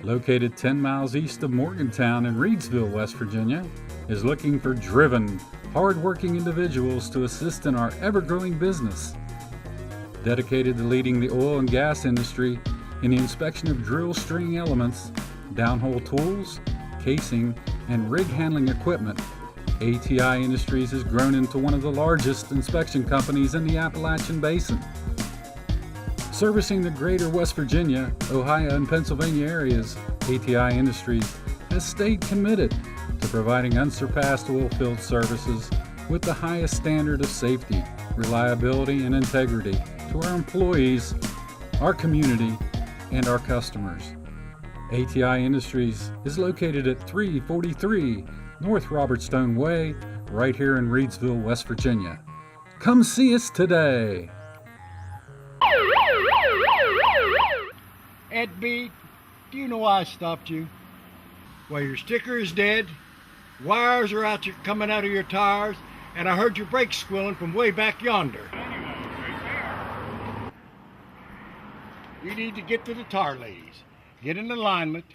located 10 miles east of Morgantown in Reedsville, West Virginia, is looking for driven, hard-working individuals to assist in our ever-growing business. Dedicated to leading the oil and gas industry in the inspection of drill string elements, downhole tools, casing, and rig handling equipment, ATI Industries has grown into one of the largest inspection companies in the Appalachian Basin. Servicing the greater West Virginia, Ohio, and Pennsylvania areas, ATI Industries has stayed committed to providing unsurpassed oilfield services with the highest standard of safety, reliability, and integrity to our employees, our community, and our customers. ATI Industries is located at 343 North Robertstone Way, right here in Reedsville, West Virginia. Come see us today. Ed B, do you know why I stopped you? Well, your sticker is dead, wires are coming out of your tires, and I heard your brakes squealing from way back yonder. You need to get to the tire ladies, get in alignment,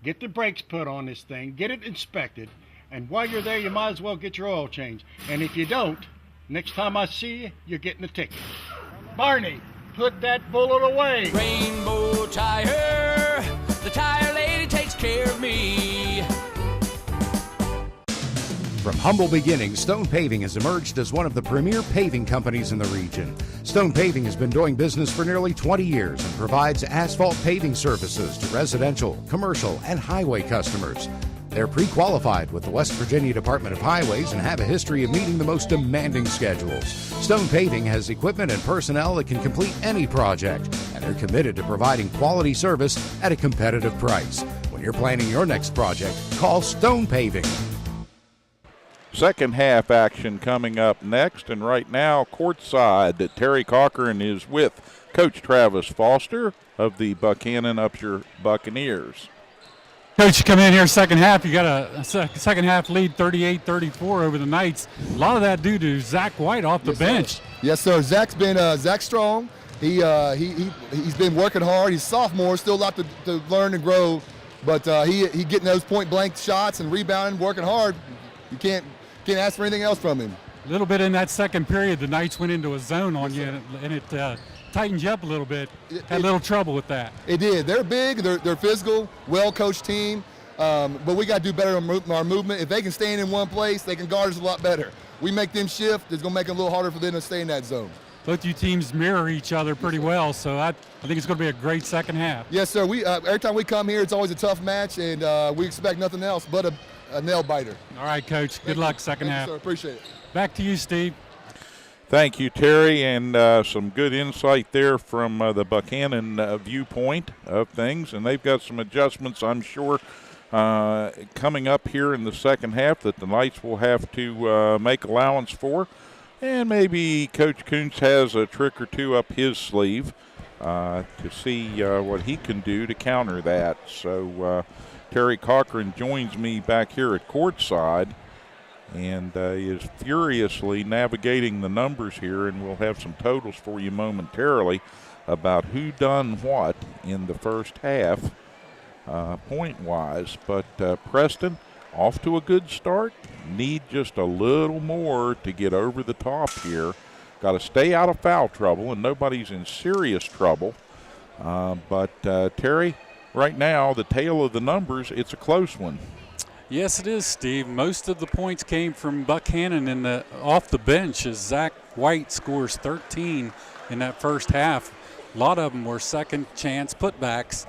get the brakes put on this thing, get it inspected, and while you're there, you might as well get your oil changed. And if you don't, next time I see you, you're getting a ticket. Barney, put that bullet away. Rainbow Tire, the tire lady takes care of me. From humble beginnings, Stone Paving has emerged as one of the premier paving companies in the region. Stone Paving has been doing business for nearly 20 years and provides asphalt paving services to residential, commercial, and highway customers. They're pre-qualified with the West Virginia Department of Highways and have a history of meeting the most demanding schedules. Stone Paving has equipment and personnel that can complete any project, and they're committed to providing quality service at a competitive price. When you're planning your next project, call Stone Paving. Second half action coming up next, and right now courtside, Terry Cochran is with Coach Travis Foster of the Buckhannon Upshur Buccaneers. Coach, you come in here second half, you got a second half lead 38-34 over the Knights. A lot of that due to Zach White off the bench. Yes, sir. Zach's strong. He's been working hard. He's a sophomore, still a lot to learn and grow, but he getting those point blank shots and rebounding, working hard. You can't ask for anything else from him. A little bit in that second period, the Knights went into a zone on you, and it tightened you up a little bit. Had a little trouble with that. It did. They're big. They're physical, well-coached team. But we got to do better on our movement. If they can stand in one place, they can guard us a lot better. We make them shift. It's going to make it a little harder for them to stay in that zone. both you teams mirror each other pretty well, so I think it's going to be a great second half. Yes, sir. We every time we come here, it's always a tough match, and we expect nothing else but a nail biter. All right, Coach. Good luck second half. You, sir. Appreciate it. Back to you, Steve. Thank you, Terry, and some good insight there from the Buckhannon viewpoint of things, and they've got some adjustments, I'm sure, coming up here in the second half that the Knights will have to make allowance for, and maybe Coach Kuntz has a trick or two up his sleeve to see what he can do to counter that. So Terry Cochran joins me back here at courtside and is furiously navigating the numbers here, and we'll have some totals for you momentarily about who done what in the first half point-wise. But Preston, off to a good start. Need just a little more to get over the top here. Got to stay out of foul trouble, and nobody's in serious trouble. But Terry, right now, the tale of the numbers, it's a close one. Yes, it is, Steve. Most of the points came from Buckhannon off the bench as Zach White scores 13 in that first half. A lot of them were second chance putbacks.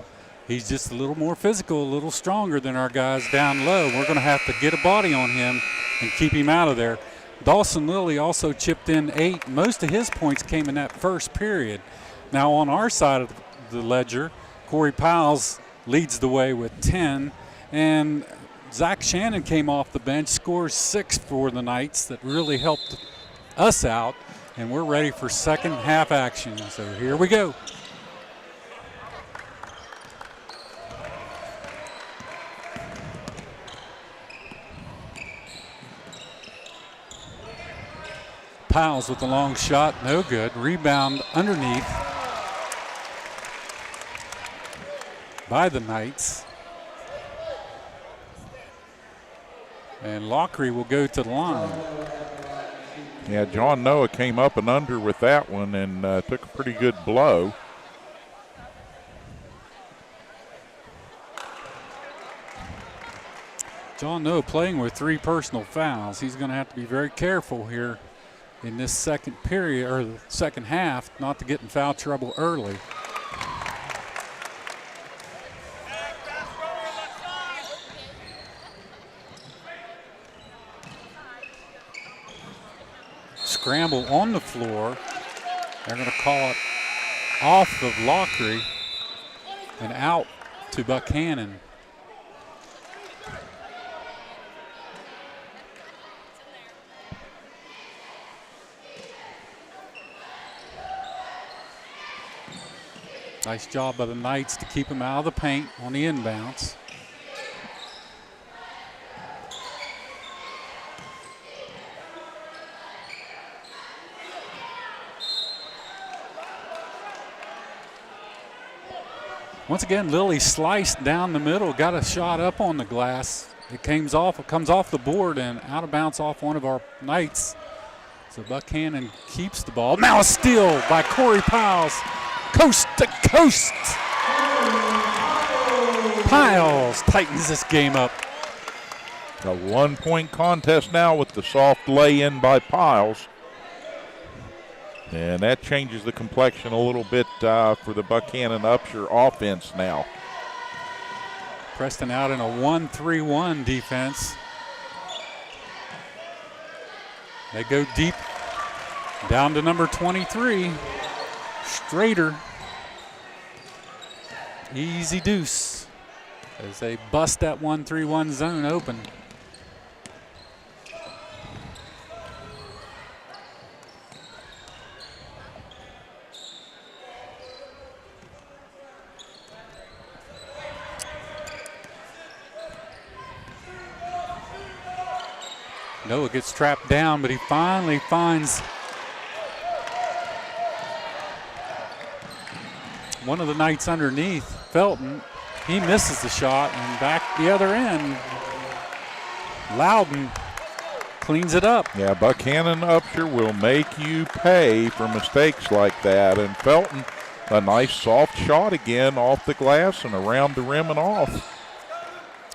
He's just a little more physical, a little stronger than our guys down low. We're going to have to get a body on him and keep him out of there. Dawson Lilly also chipped in 8. Most of his points came in that first period. Now on our side of the ledger, Corey Powell's leads the way with 10, and Zach Shannon came off the bench, scores 6 for the Knights. That really helped us out, and we're ready for second half action. So here we go. Powell's with the long shot, no good. Rebound underneath by the Knights. And Lockery will go to the line. Yeah, John Noah came up and under with that one and took a pretty good blow. John Noah playing with 3 personal fouls. He's going to have to be very careful here in this second period, or the second half, not to get in foul trouble early. Scramble on the floor. They're going to call it off of Lockery and out to Buckhannon. Nice job by the Knights to keep him out of the paint on the inbounds. Once again, Lilly sliced down the middle, got a shot up on the glass. It comes off the board and out of bounds off one of our Knights. So Buckhannon keeps the ball. Now a steal by Corey Piles. Coast to coast. Piles tightens this game up. A 1-point contest now with the soft lay-in by Piles. And that changes the complexion a little bit for the Buckhannon Upshur offense now. Preston out in a 1-3-1 defense. They go deep down to number 23. Strader. Easy deuce as they bust that 1-3-1 zone open. Noah gets trapped down, but he finally finds one of the Knights underneath, Felton. He misses the shot, and back the other end, Loudon cleans it up. Yeah, Buckhannon Upshur will make you pay for mistakes like that. And Felton, a nice soft shot again off the glass and around the rim and off.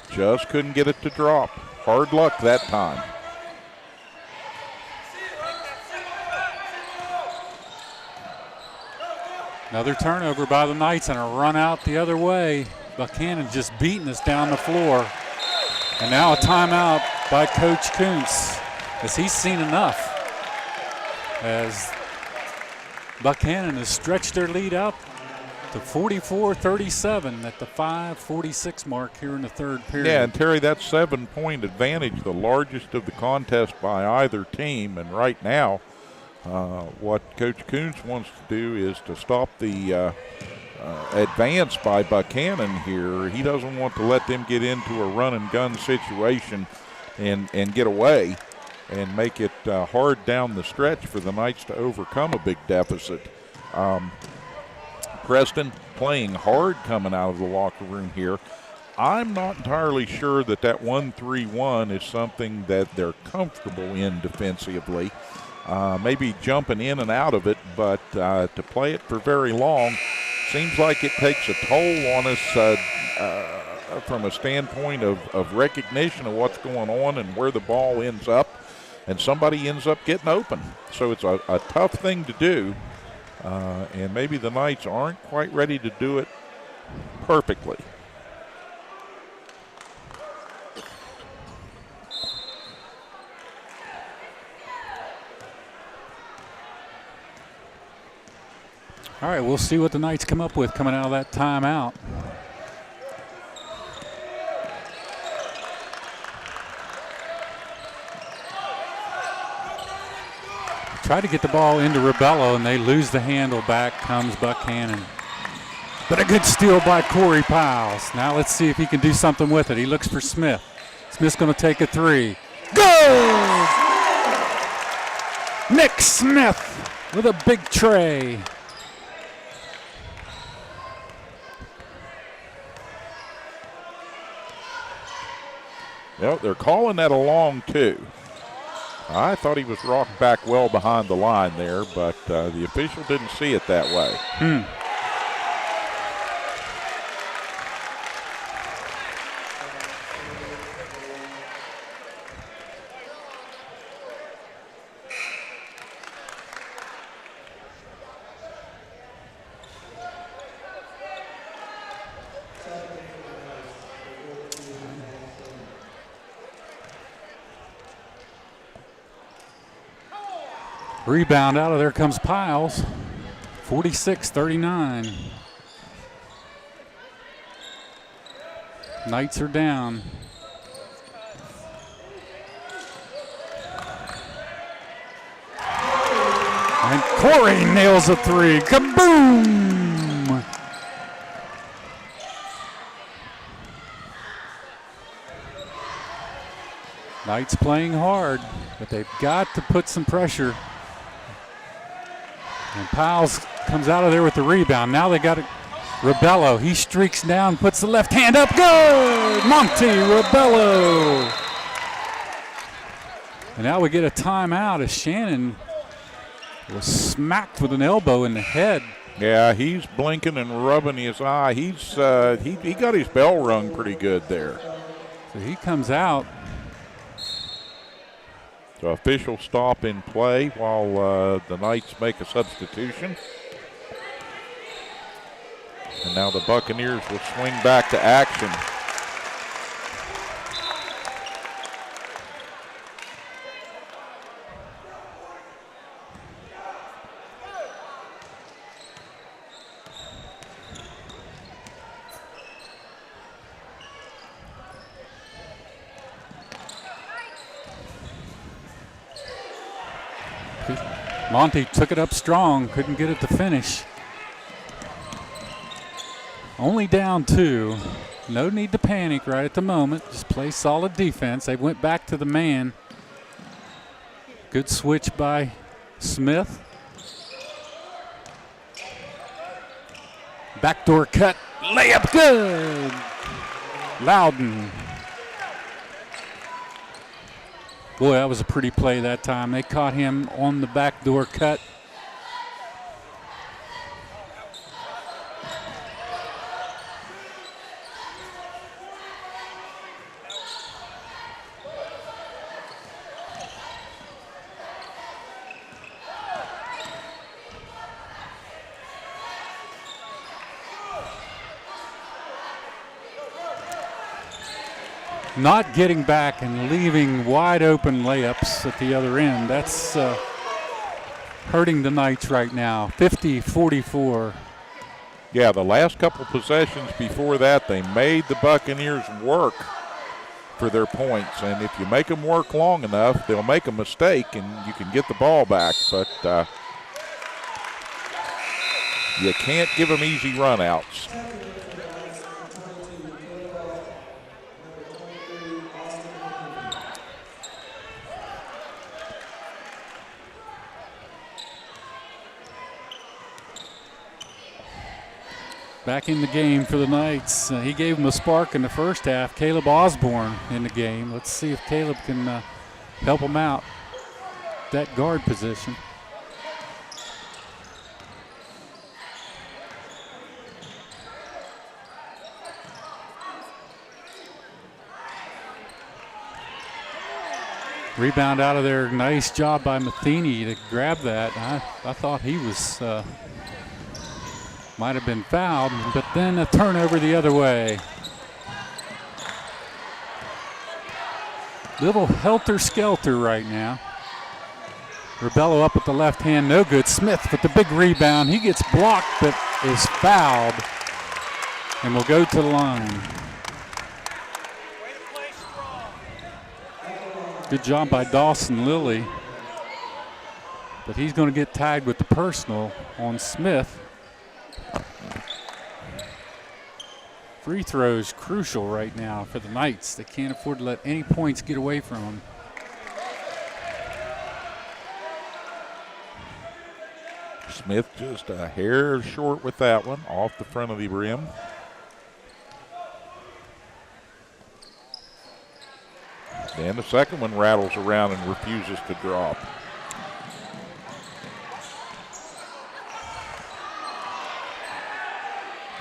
Just couldn't get it to drop. Hard luck that time. Another turnover by the Knights and a run out the other way. Buckhannon just beating us down the floor. And now a timeout by Coach Kuntz, as he's seen enough, as Buckhannon has stretched their lead out to 44-37 at the 5:46 mark here in the third period. Yeah, and Terry, that 7-point advantage, the largest of the contest by either team. And right now, what Coach Kuntz wants to do is to stop the advance by Buckhannon here. He doesn't want to let them get into a run-and-gun situation and get away and make it hard down the stretch for the Knights to overcome a big deficit. Preston playing hard coming out of the locker room here. I'm not entirely sure that 1-3-1 is something that they're comfortable in defensively. Maybe jumping in and out of it, but to play it for very long seems like it takes a toll on us from a standpoint of recognition of what's going on and where the ball ends up, and somebody ends up getting open. So it's a tough thing to do, and maybe the Knights aren't quite ready to do it perfectly. All right, we'll see what the Knights come up with coming out of that timeout. Try to get the ball into Rebello, and they lose the handle. Back comes Buckhannon. But a good steal by Corey Piles. Now let's see if he can do something with it. He looks for Smith. Smith's going to take a three. Good! Nick Smith with a big tray. Yep, they're calling that a long two. I thought he was rocked back well behind the line there, but the official didn't see it that way. Rebound out of there comes Piles. 46-39. Knights are down. And Corey nails a three. Kaboom! Knights playing hard, but they've got to put some pressure. And Piles comes out of there with the rebound. Now they got Rebello. He streaks down, puts the left hand up. Good! Monty Rebello. And now we get a timeout as Shannon was smacked with an elbow in the head. Yeah, he's blinking and rubbing his eye. He got his bell rung pretty good there. So he comes out. So official stop in play while the Knights make a substitution. And now the Buccaneers will swing back to action. Monty took it up strong, couldn't get it to finish. Only down two. No need to panic right at the moment. Just play solid defense. They went back to the man. Good switch by Smith. Backdoor cut. Layup good. Loudon. Boy, that was a pretty play that time. They caught him on the backdoor cut. not getting back and leaving wide open layups at the other end. That's hurting the Knights right now. 50-44. Yeah, the last couple possessions before that, they made the Buccaneers work for their points. And if you make them work long enough, they'll make a mistake and you can get the ball back. But you can't give them easy runouts. Back in the game for the Knights. He gave them a spark in the first half. Caleb Osborne in the game. Let's see if Caleb can help him out. That guard position. Rebound out of there. Nice job by Matheny to grab that. I thought he was might have been fouled, but then a turnover the other way. Little helter-skelter right now. Rebello up with the left hand, no good. Smith with the big rebound. He gets blocked but is fouled and will go to the line. Good job by Dawson Lilly, but he's going to get tagged with the personal on Smith. Free throws crucial right now for the Knights. They can't afford to let any points get away from them. Smith just a hair short with that one, off the front of the rim. Then the second one rattles around and refuses to drop.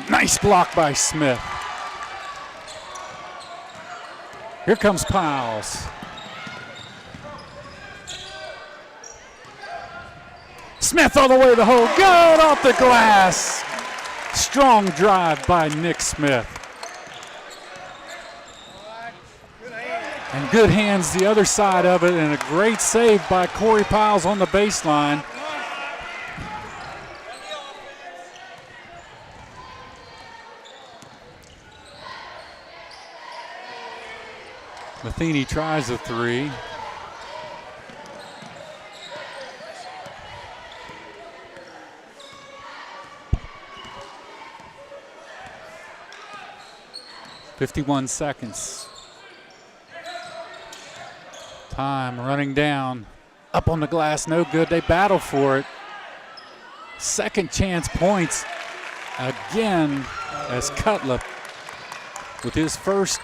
Nice block by Smith. Here comes Piles. Smith all the way to the hole. Good off the glass. Strong drive by Nick Smith. And good hands the other side of it, and a great save by Corey Piles on the baseline. Matheny tries a three. .51 seconds. Time running down. Up on the glass, no good. They battle for it. Second chance points again as Cutler with his first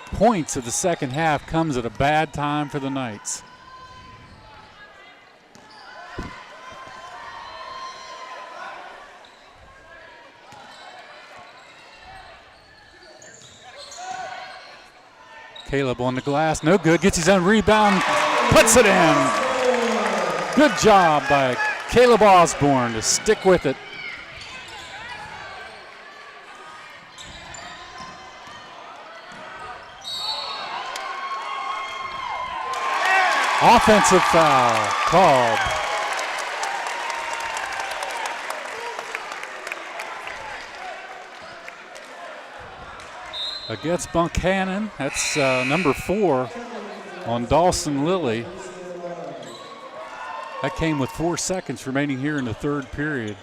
points of the second half comes at a bad time for the Knights. Caleb on the glass, no good, gets his own rebound, puts it in. Good job by Caleb Osborne to stick with it. Offensive foul called. Against Buckhannon. That's number 4 on Dawson Lilly. That came with 4 seconds remaining here in the third period.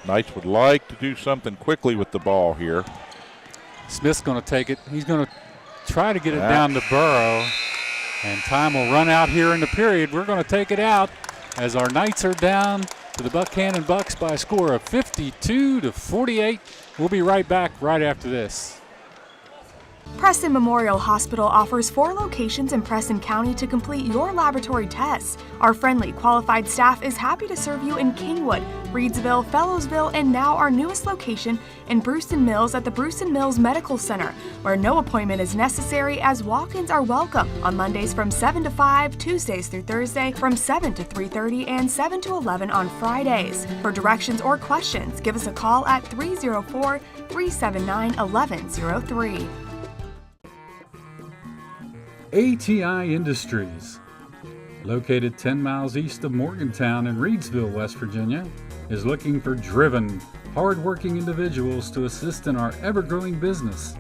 Knights would like to do something quickly with the ball here. Smith's going to take it. He's going to try to get it down to Burrow, and time will run out here in the period. We're going to take it out as our Knights are down to the Buckhannon Bucks by a score of 52-48. We'll be right back right after this. Preston Memorial Hospital offers 4 locations in Preston County to complete your laboratory tests. Our friendly, qualified staff is happy to serve you in Kingwood, Reedsville, Fellowsville, and now our newest location in Brewston Mills at the Brewston Mills Medical Center, where no appointment is necessary as walk-ins are welcome on Mondays from 7 to 5, Tuesdays through Thursday from 7 to 3:30, and 7 to 11 on Fridays. For directions or questions, give us a call at 304-379-1103. ATI Industries, located 10 miles east of Morgantown in Reedsville, West Virginia, is looking for driven, hard-working individuals to assist in our ever-growing business.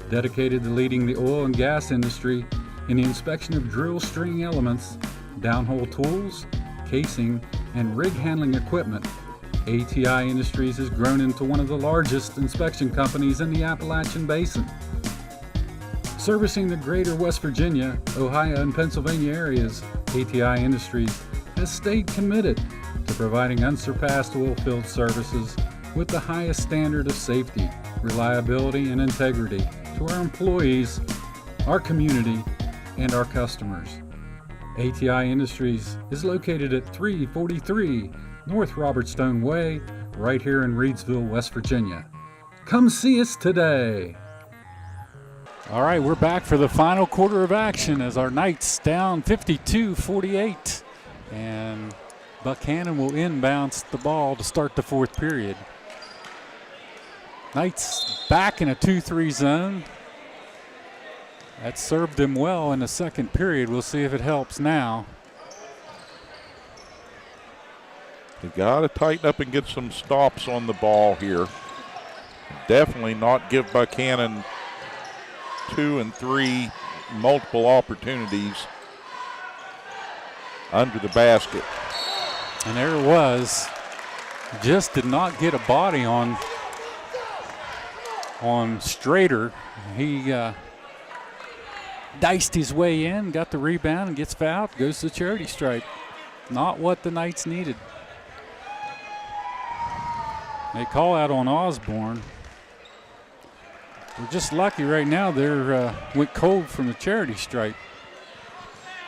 Dedicated to leading the oil and gas industry in the inspection of drill string elements, downhole tools, casing, and rig handling equipment, ATI Industries has grown into one of the largest inspection companies in the Appalachian Basin. Servicing the greater West Virginia, Ohio, and Pennsylvania areas, ATI Industries has stayed committed to providing unsurpassed oilfield services with the highest standard of safety, reliability, and integrity to our employees, our community, and our customers. ATI Industries is located at 343 North Robertstone Way, right here in Reedsville, West Virginia. Come see us today. All right, we're back for the final quarter of action as our Knights down 52-48. And Buckhannon will inbounce the ball to start the fourth period. Knights back in a 2-3 zone. That served them well in the second period. We'll see if it helps now. You got to tighten up and get some stops on the ball here. Definitely not give Buckhannon 2 and 3 multiple opportunities under the basket. And there it was. Just did not get a body on Strader. He diced his way in, got the rebound, and gets fouled, goes to the charity stripe. Not what the Knights needed. They call out on Osborne. We're just lucky right now they're went cold from the charity stripe.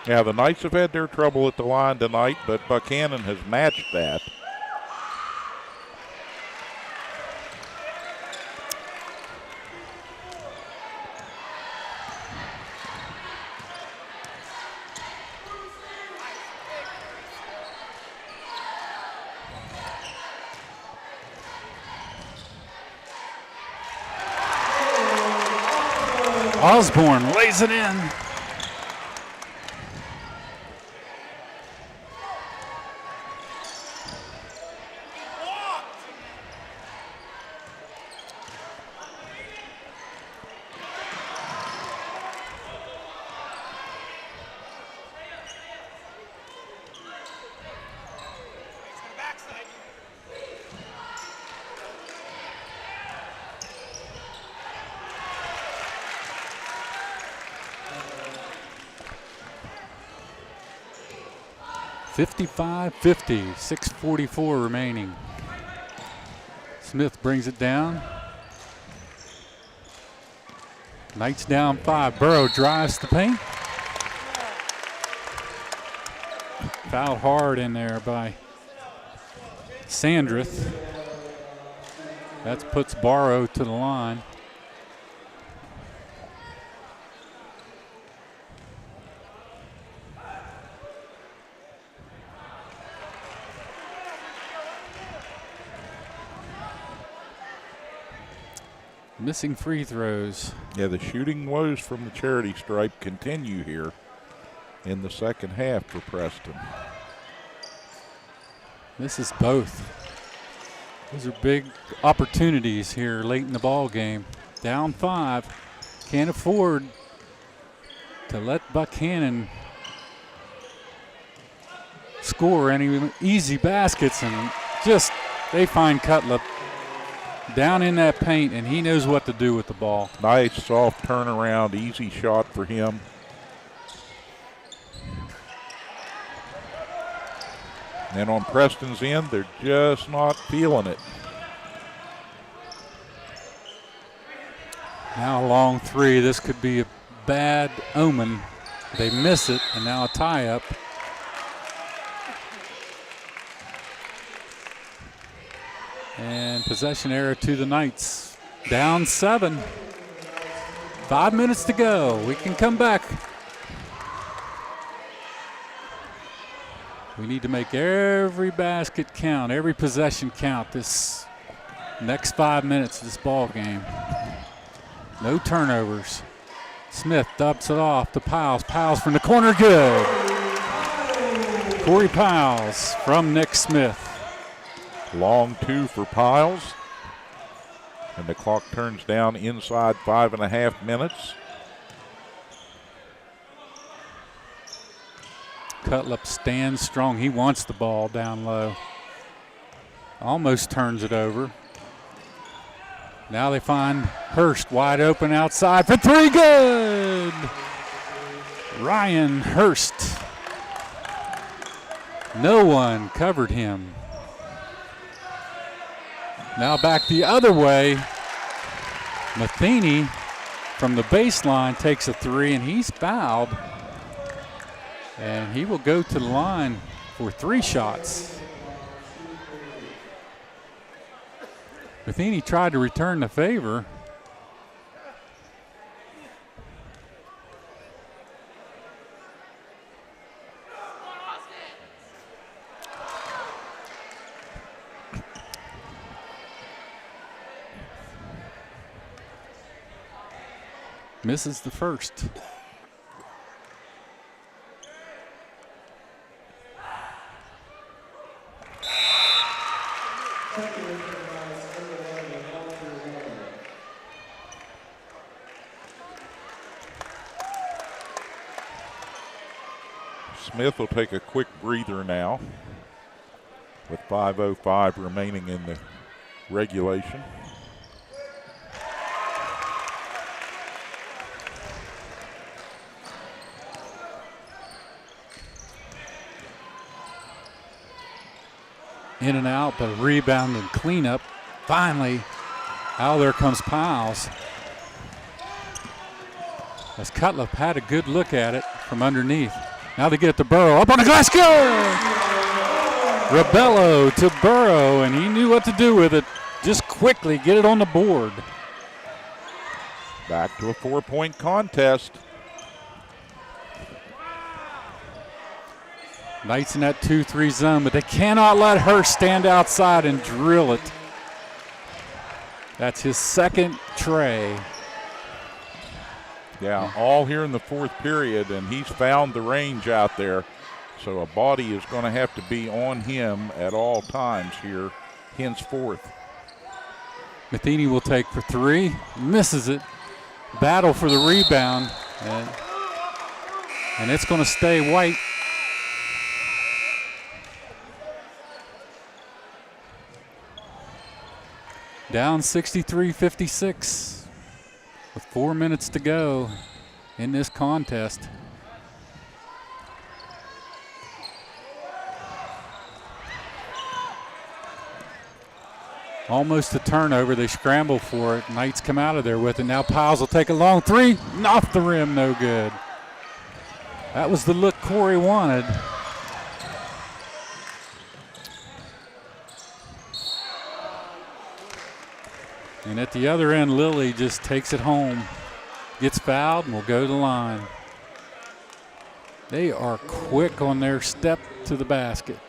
Yeah, the Knights have had their trouble at the line tonight, but Buckhannon has matched that. Osborne lays it in. (55-50), 6:44 remaining. Smith brings it down. Knights down 5. Burrow drives the paint. Fouled hard in there by Sandrith. That puts Barrow to the line. Missing free throws. Yeah, the shooting woes from the charity stripe continue here in the second half for Preston. This is both. Those are big opportunities here late in the ball game. Down 5. Can't afford to let Buckhannon score any easy baskets, and just they find Cutlip down in that paint, and he knows what to do with the ball. Nice soft turnaround, easy shot for him. And on Preston's end, they're just not feeling it. Now a long 3. This could be a bad omen. They miss it, and now a tie-up. And possession error to the Knights. Down 7. 5 minutes to go. We can come back. We need to make every basket count, every possession count this next 5 minutes of this ball game. No turnovers. Smith dumps it off to Piles. Piles from the corner, good. Corey Piles from Nick Smith. Long 2 for Piles. And the clock turns down inside 5.5 minutes. Cutlip stands strong. He wants the ball down low. Almost turns it over. Now they find Hurst wide open outside for 3, good! Ryan Hurst. No one covered him. Now back the other way. Matheny from the baseline takes a 3, and he's fouled. And he will go to the line for 3 shots. Matheny tried to return the favor. Misses the first. Smith will take a quick breather now with 5:05 remaining in the regulation. In and out, but rebound and cleanup. Finally, there comes Piles. As Cutlip had a good look at it from underneath. Now they get it to Burrow. Up on the glass, good! Rebello to Burrow, and he knew what to do with it. Just quickly get it on the board. Back to a 4-point contest. Knights in that 2-3 zone, but they cannot let Hurst stand outside and drill it. That's his second tray. Yeah, all here in the 4th period, and he's found the range out there. So a body is going to have to be on him at all times here, henceforth. Matheny will take for 3, misses it. Battle for the rebound, and it's going to stay White. Down 63-56 with 4 minutes to go in this contest. Almost a turnover. They scramble for it. Knights come out of there with it. Now Piles will take a long 3. Off the rim, no good. That was the look Corey wanted. And at the other end, Lilly just takes it home. Gets fouled and will go to the line. They are quick on their step to the basket.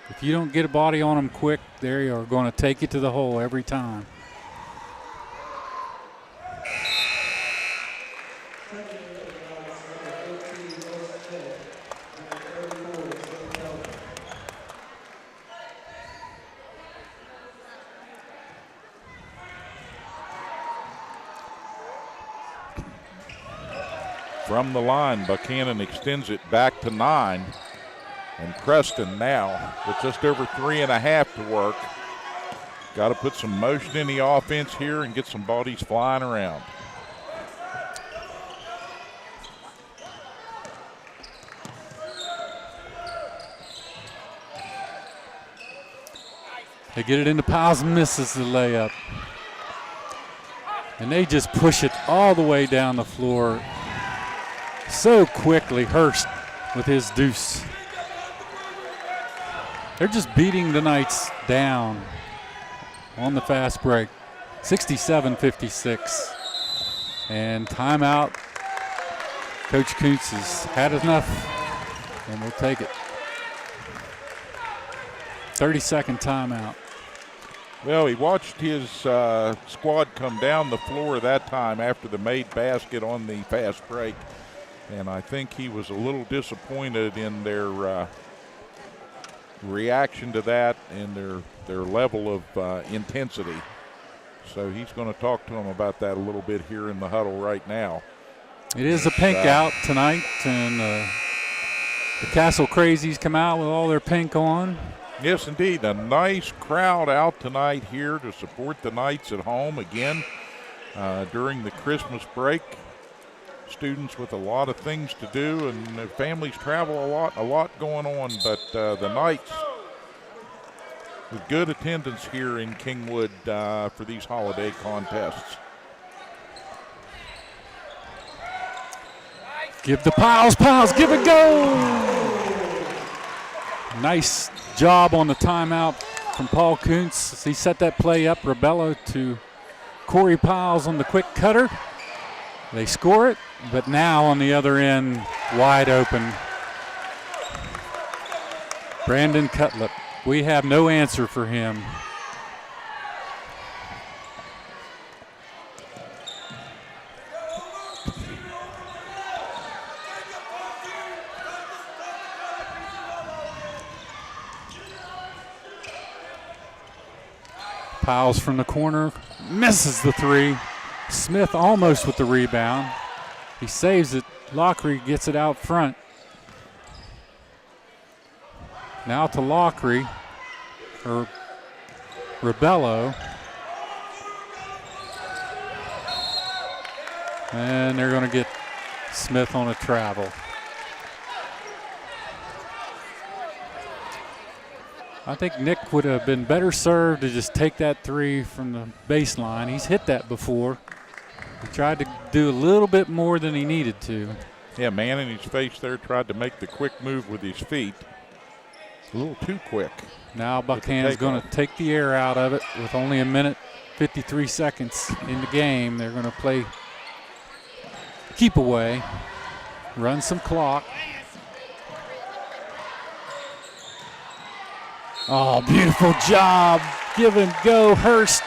If you don't get a body on them quick, they are going to take you to the hole every time. From the line, Buckhannon extends it back to 9. And Preston now with just over 3.5 to work. Got to put some motion in the offense here and get some bodies flying around. They get it into Piles, misses the layup. And they just push it all the way down the floor so quickly. Hurst with his deuce. They're just beating the Knights down on the fast break. 67-56. And timeout. Coach Kuntz has had enough, and we'll take it. 30-second timeout. Well, he watched his squad come down the floor that time after the made basket on the fast break, and I think he was a little disappointed in their reaction to that and their level of intensity. So he's going to talk to him about that a little bit here in the huddle right now. It is a pink out tonight, and the Castle Crazies come out with all their pink on. Yes, indeed. A nice crowd out tonight here to support the Knights at home again during the Christmas break. Students with a lot of things to do, and their families travel a lot going on, but the Knights with good attendance here in Kingwood for these holiday contests. Give the Piles, give it go! Nice job on the timeout from Paul Kuntz. He set that play up. Rebello to Corey Piles on the quick cutter. They score it, but now on the other end, wide open. Brandon Cutlip. We have no answer for him. Piles from the corner, misses the three. Smith almost with the rebound. He saves it. Lockery gets it out front. Now to Lockery, or Rebello. And they're going to get Smith on a travel. I think Nick would have been better served to just take that three from the baseline. He's hit that before. He tried to do a little bit more than he needed to. Yeah, man in his face there tried to make the quick move with his feet. A little too quick. Now Buckhannon's going to take the air out of it with only a minute, 53 seconds in the game. They're going to play keep away, run some clock. Oh, beautiful job. Give and go, Hurst.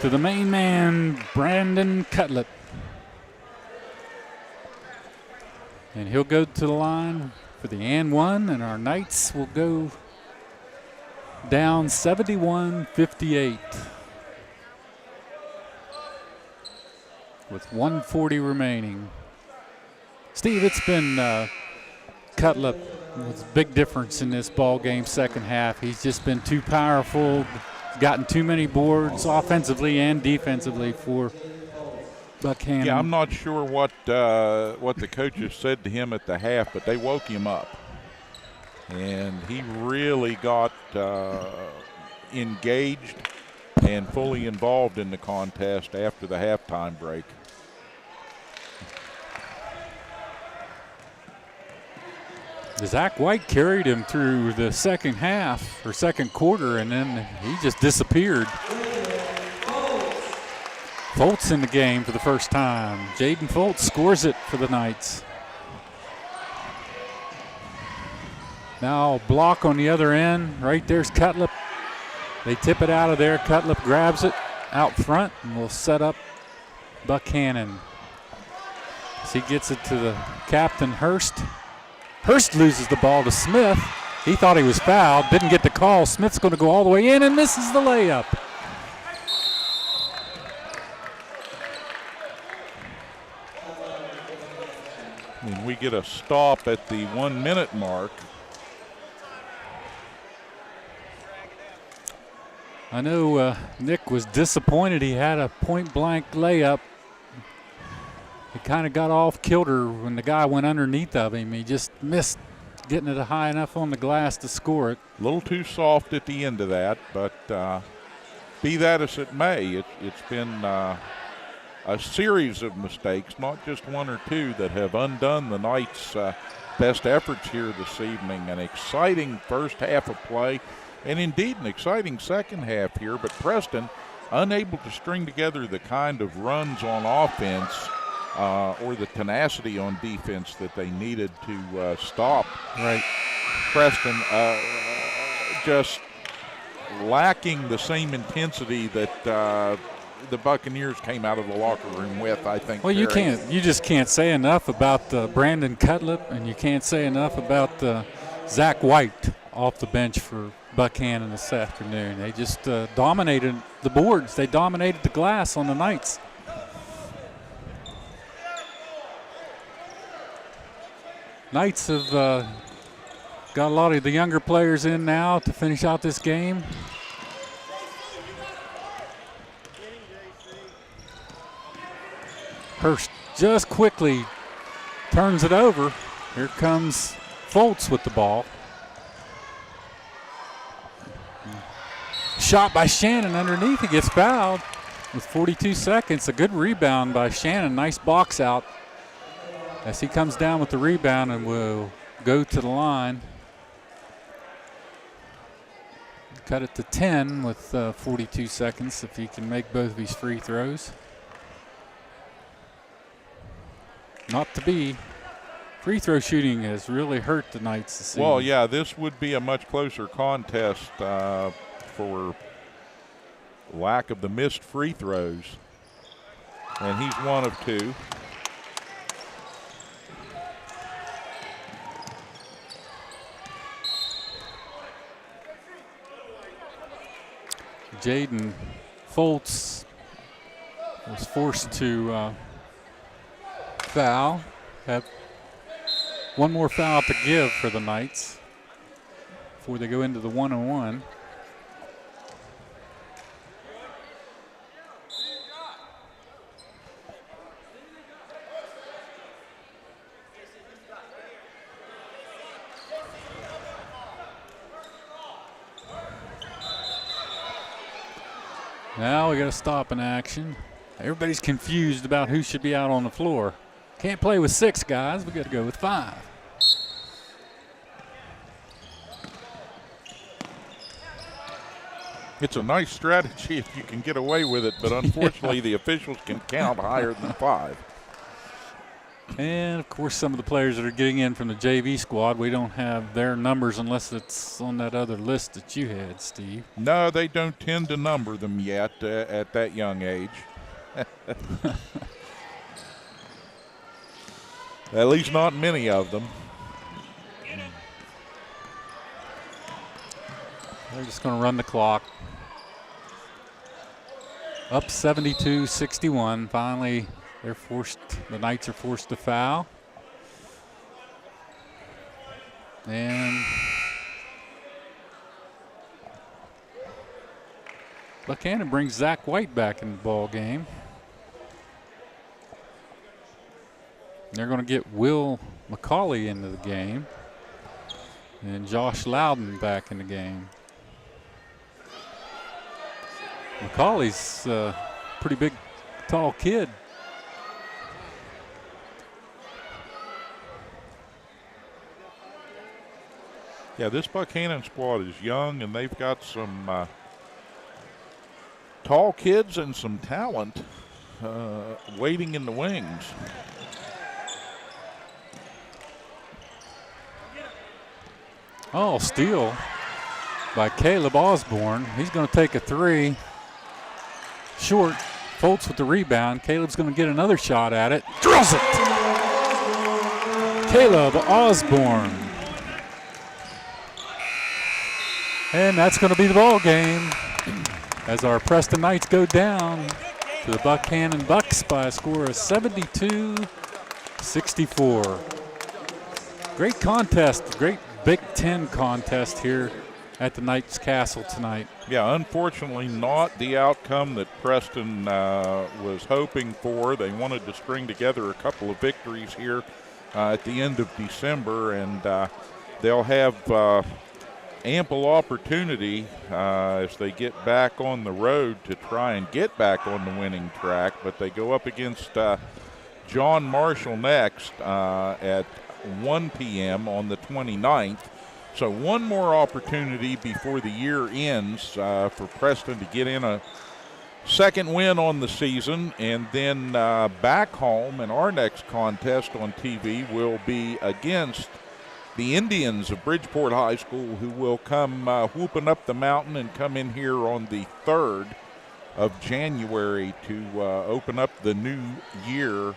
To the main man, Brandon Cutlip. And he'll go to the line for the and one, and our Knights will go down 71-58 with 1:40 remaining. Steve, it's been Cutlip with a big difference in this ball game second half. He's just been too powerful, gotten too many boards offensively and defensively for Buckhannon. Yeah, I'm not sure what the coaches said to him at the half, but they woke him up. And he really got engaged and fully involved in the contest after the halftime break. Zach White carried him through the second half or second quarter, and then he just disappeared. Foltz in the game for the first time. Jaden Foltz scores it for the Knights. Now block on the other end. Right there's Cutlip. They tip it out of there. Cutlip grabs it out front and will set up Buckhannon. As he gets it to the captain, Hurst. Hurst loses the ball to Smith. He thought he was fouled, didn't get the call. Smith's going to go all the way in and misses the layup. And we get a stop at the 1 minute mark. I know Nick was disappointed he had a point blank layup. He kind of got off kilter when the guy went underneath of him. He just missed getting it high enough on the glass to score it. A little too soft at the end of that, but be that as it may, it's been a series of mistakes, not just one or two, that have undone the Knights' best efforts here this evening. An exciting first half of play. And indeed an exciting second half here, but Preston unable to string together the kind of runs on offense or the tenacity on defense that they needed to stop. Right. Preston just lacking the same intensity that the Buccaneers came out of the locker room with, I think. Well, you just can't say enough about Brandon Cutlip, and you can't say enough about Zach White off the bench for Buckhannon this afternoon. They just dominated the boards. They dominated the glass on the Knights. Knights have got a lot of the younger players in now to finish out this game. Hurst just quickly turns it over. Here comes Foltz with the ball. Shot by Shannon underneath. He gets fouled with 42 seconds. A good rebound by Shannon. Nice box out as he comes down with the rebound and will go to the line. Cut it to 10 with 42 seconds if he can make both of his free throws. Not to be. Free throw shooting has really hurt the Knights this season. Well, yeah, this would be a much closer contest for lack of the missed free throws. And he's one of two. Jaden Foltz was forced to foul. Have one more foul to give for the Knights before they go into the 1-on-1. Now we got to stop in action. Everybody's confused about who should be out on the floor. Can't play with 6 guys. We got to go with 5. It's a nice strategy if you can get away with it, but unfortunately the officials can count higher than 5. And, of course, some of the players that are getting in from the JV squad, we don't have their numbers unless it's on that other list that you had, Steve. No, they don't tend to number them yet at that young age. At least not many of them. They're just going to run the clock. Up 72-61. Finally, the Knights are forced to foul. And Buckhannon brings Zach White back in the ball game. They're going to get Will McCauley into the game and Josh Loudon back in the game. McCauley's a pretty big, tall kid. Yeah, this Buckhannon squad is young, and they've got some tall kids and some talent waiting in the wings. Oh, steal by Caleb Osborne. He's going to take a 3. Short. Foltz with the rebound. Caleb's going to get another shot at it. Drills it! Caleb Osborne. And that's going to be the ball game as our Preston Knights go down to the Buckhannon Bucks by a score of 72-64. Great contest, great Big Ten contest here at the Knights Castle tonight. Yeah, unfortunately not the outcome that Preston was hoping for. They wanted to string together a couple of victories here at the end of December, and they'll have ample opportunity as they get back on the road to try and get back on the winning track, but they go up against John Marshall next at 1 p.m. on the 29th. So one more opportunity before the year ends for Preston to get in a second win on the season, and then back home, and our next contest on TV will be against the Indians of Bridgeport High School, who will come whooping up the mountain and come in here on the 3rd of January to open up the new year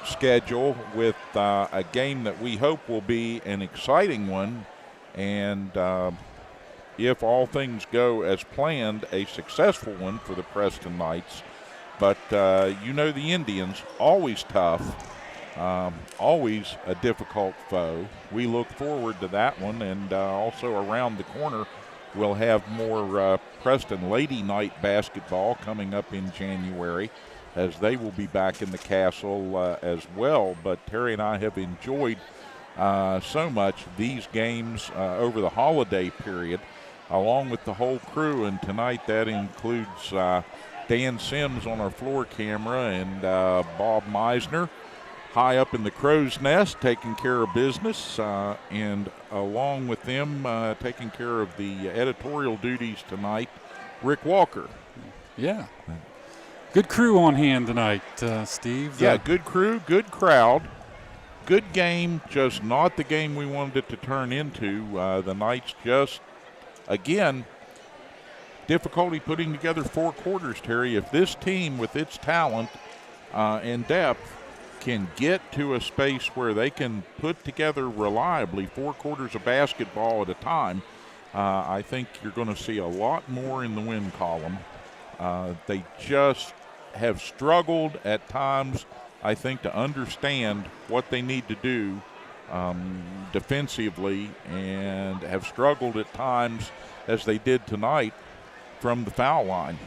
schedule with a game that we hope will be an exciting one, and if all things go as planned, a successful one for the Preston Knights. But you know the Indians, always tough, always a difficult foe. We look forward to that one, and also around the corner we'll have more Preston Lady Knight basketball coming up in January, as they will be back in the castle as well. But Terry and I have enjoyed so much these games over the holiday period, along with the whole crew, and tonight that includes Dan Sims on our floor camera and Bob Meisner high up in the crow's nest taking care of business, and along with them taking care of the editorial duties tonight, Rick Walker. Yeah. Good crew on hand tonight, Steve. Yeah, good crew, good crowd, good game, just not the game we wanted it to turn into. The Knights just, again, difficulty putting together 4 quarters, Terry. If this team with its talent and depth can get to a space where they can put together reliably 4 quarters of basketball at a time, I think you're going to see a lot more in the win column. They just have struggled at times, I think, to understand what they need to do defensively, and have struggled at times, as they did tonight, from the foul line.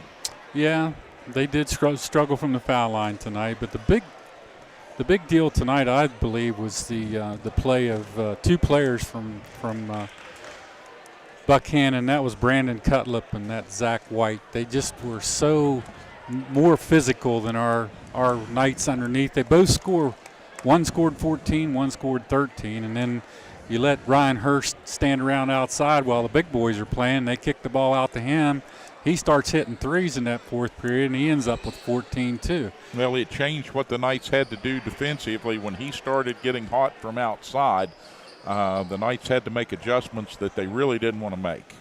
Yeah, they did struggle from the foul line tonight, but the big deal tonight, I believe, was the play of 2 players from Buckhannon. That was Brandon Cutlip and that Zach White. They just were so more physical than our Knights underneath. They both score. One scored 14, one scored 13, and then you let Ryan Hurst stand around outside while the big boys are playing. They kick the ball out to him. He starts hitting threes in that 4th period, and he ends up with 14 too. Well, it changed what the Knights had to do defensively when he started getting hot from outside. The Knights had to make adjustments that they really didn't want to make.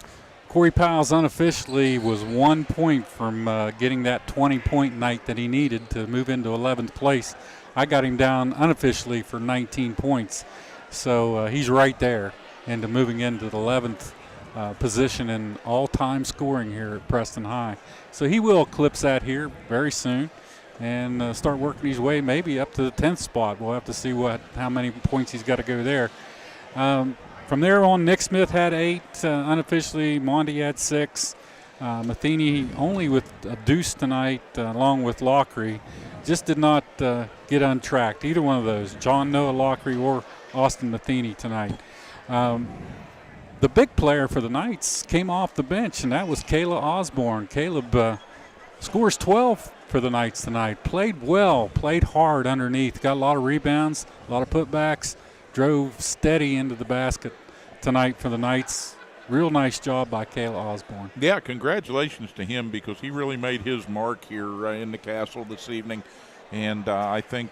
Corey Powell's unofficially was 1 point from getting that 20-point night that he needed to move into 11th place. I got him down unofficially for 19 points. So he's right there into moving into the 11th position in all-time scoring here at Preston High. So he will eclipse that here very soon and start working his way maybe up to the 10th spot. We'll have to see how many points he's got to go there. From there on, Nick Smith had 8 unofficially. Mondi had 6. Matheny only with a deuce tonight, along with Lockery. Just did not get untracked, either one of those, John Noah Lockery or Austin Matheny tonight. The big player for the Knights came off the bench, and that was Caleb Osborne. Caleb scores 12 for the Knights tonight. Played well, played hard underneath, got a lot of rebounds, a lot of putbacks, drove steady into the basket tonight for the Knights. Real nice job by Caleb Osborne. Yeah, congratulations to him, because he really made his mark here in the castle this evening, and I think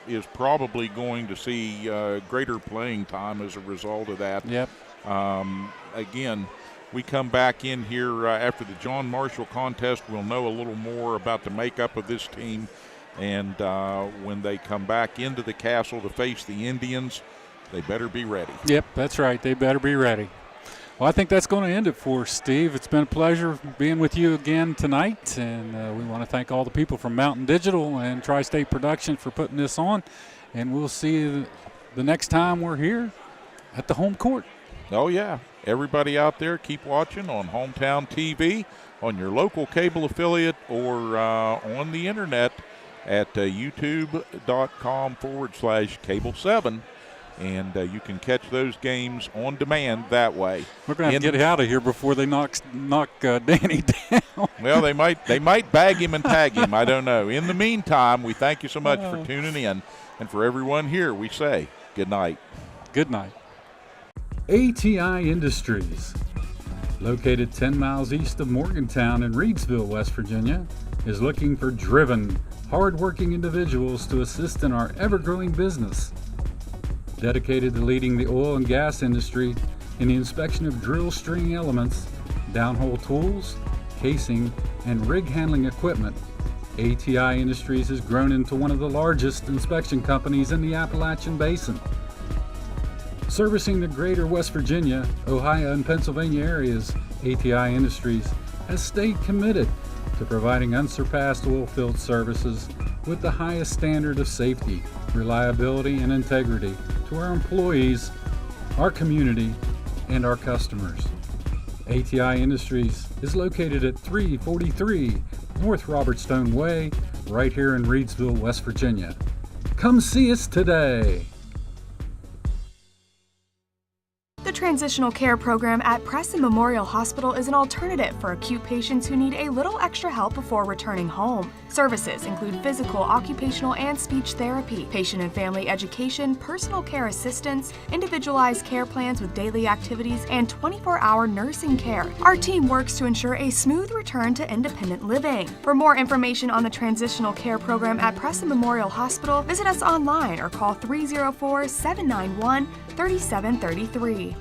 is probably going to see greater playing time as a result of that. Yep. Again, we come back in here after the John Marshall contest. We'll know a little more about the makeup of this team, and when they come back into the castle to face the Indians, they better be ready. Yep, that's right. They better be ready. Well, I think that's going to end it for us, Steve. It's been a pleasure being with you again tonight, and we want to thank all the people from Mountain Digital and Tri-State Productions for putting this on, and we'll see you the next time we're here at the home court. Oh, yeah. Everybody out there, keep watching on Hometown TV, on your local cable affiliate, or on the internet at youtube.com/cable7. And you can catch those games on demand that way. We're going to have to get out of here before they knock Danny down. Well, they might bag him and tag him. I don't know. In the meantime, we thank you so much for tuning in. And for everyone here, we say good night. Good night. ATI Industries, located 10 miles east of Morgantown in Reedsville, West Virginia, is looking for driven, hard-working individuals to assist in our ever-growing business. Dedicated to leading the oil and gas industry in the inspection of drill string elements, downhole tools, casing, and rig handling equipment, ATI Industries has grown into one of the largest inspection companies in the Appalachian Basin. Servicing the greater West Virginia, Ohio, and Pennsylvania areas, ATI Industries has stayed committed to providing unsurpassed oilfield services with the highest standard of safety, reliability, and integrity to our employees, our community, and our customers. ATI Industries is located at 343 North Robertstone Way, right here in Reedsville, West Virginia. Come see us today. The Transitional Care Program at Preston Memorial Hospital is an alternative for acute patients who need a little extra help before returning home. Services include physical, occupational, and speech therapy, patient and family education, personal care assistance, individualized care plans with daily activities, and 24-hour nursing care. Our team works to ensure a smooth return to independent living. For more information on the Transitional Care Program at Preston Memorial Hospital, visit us online or call 304-791-3733.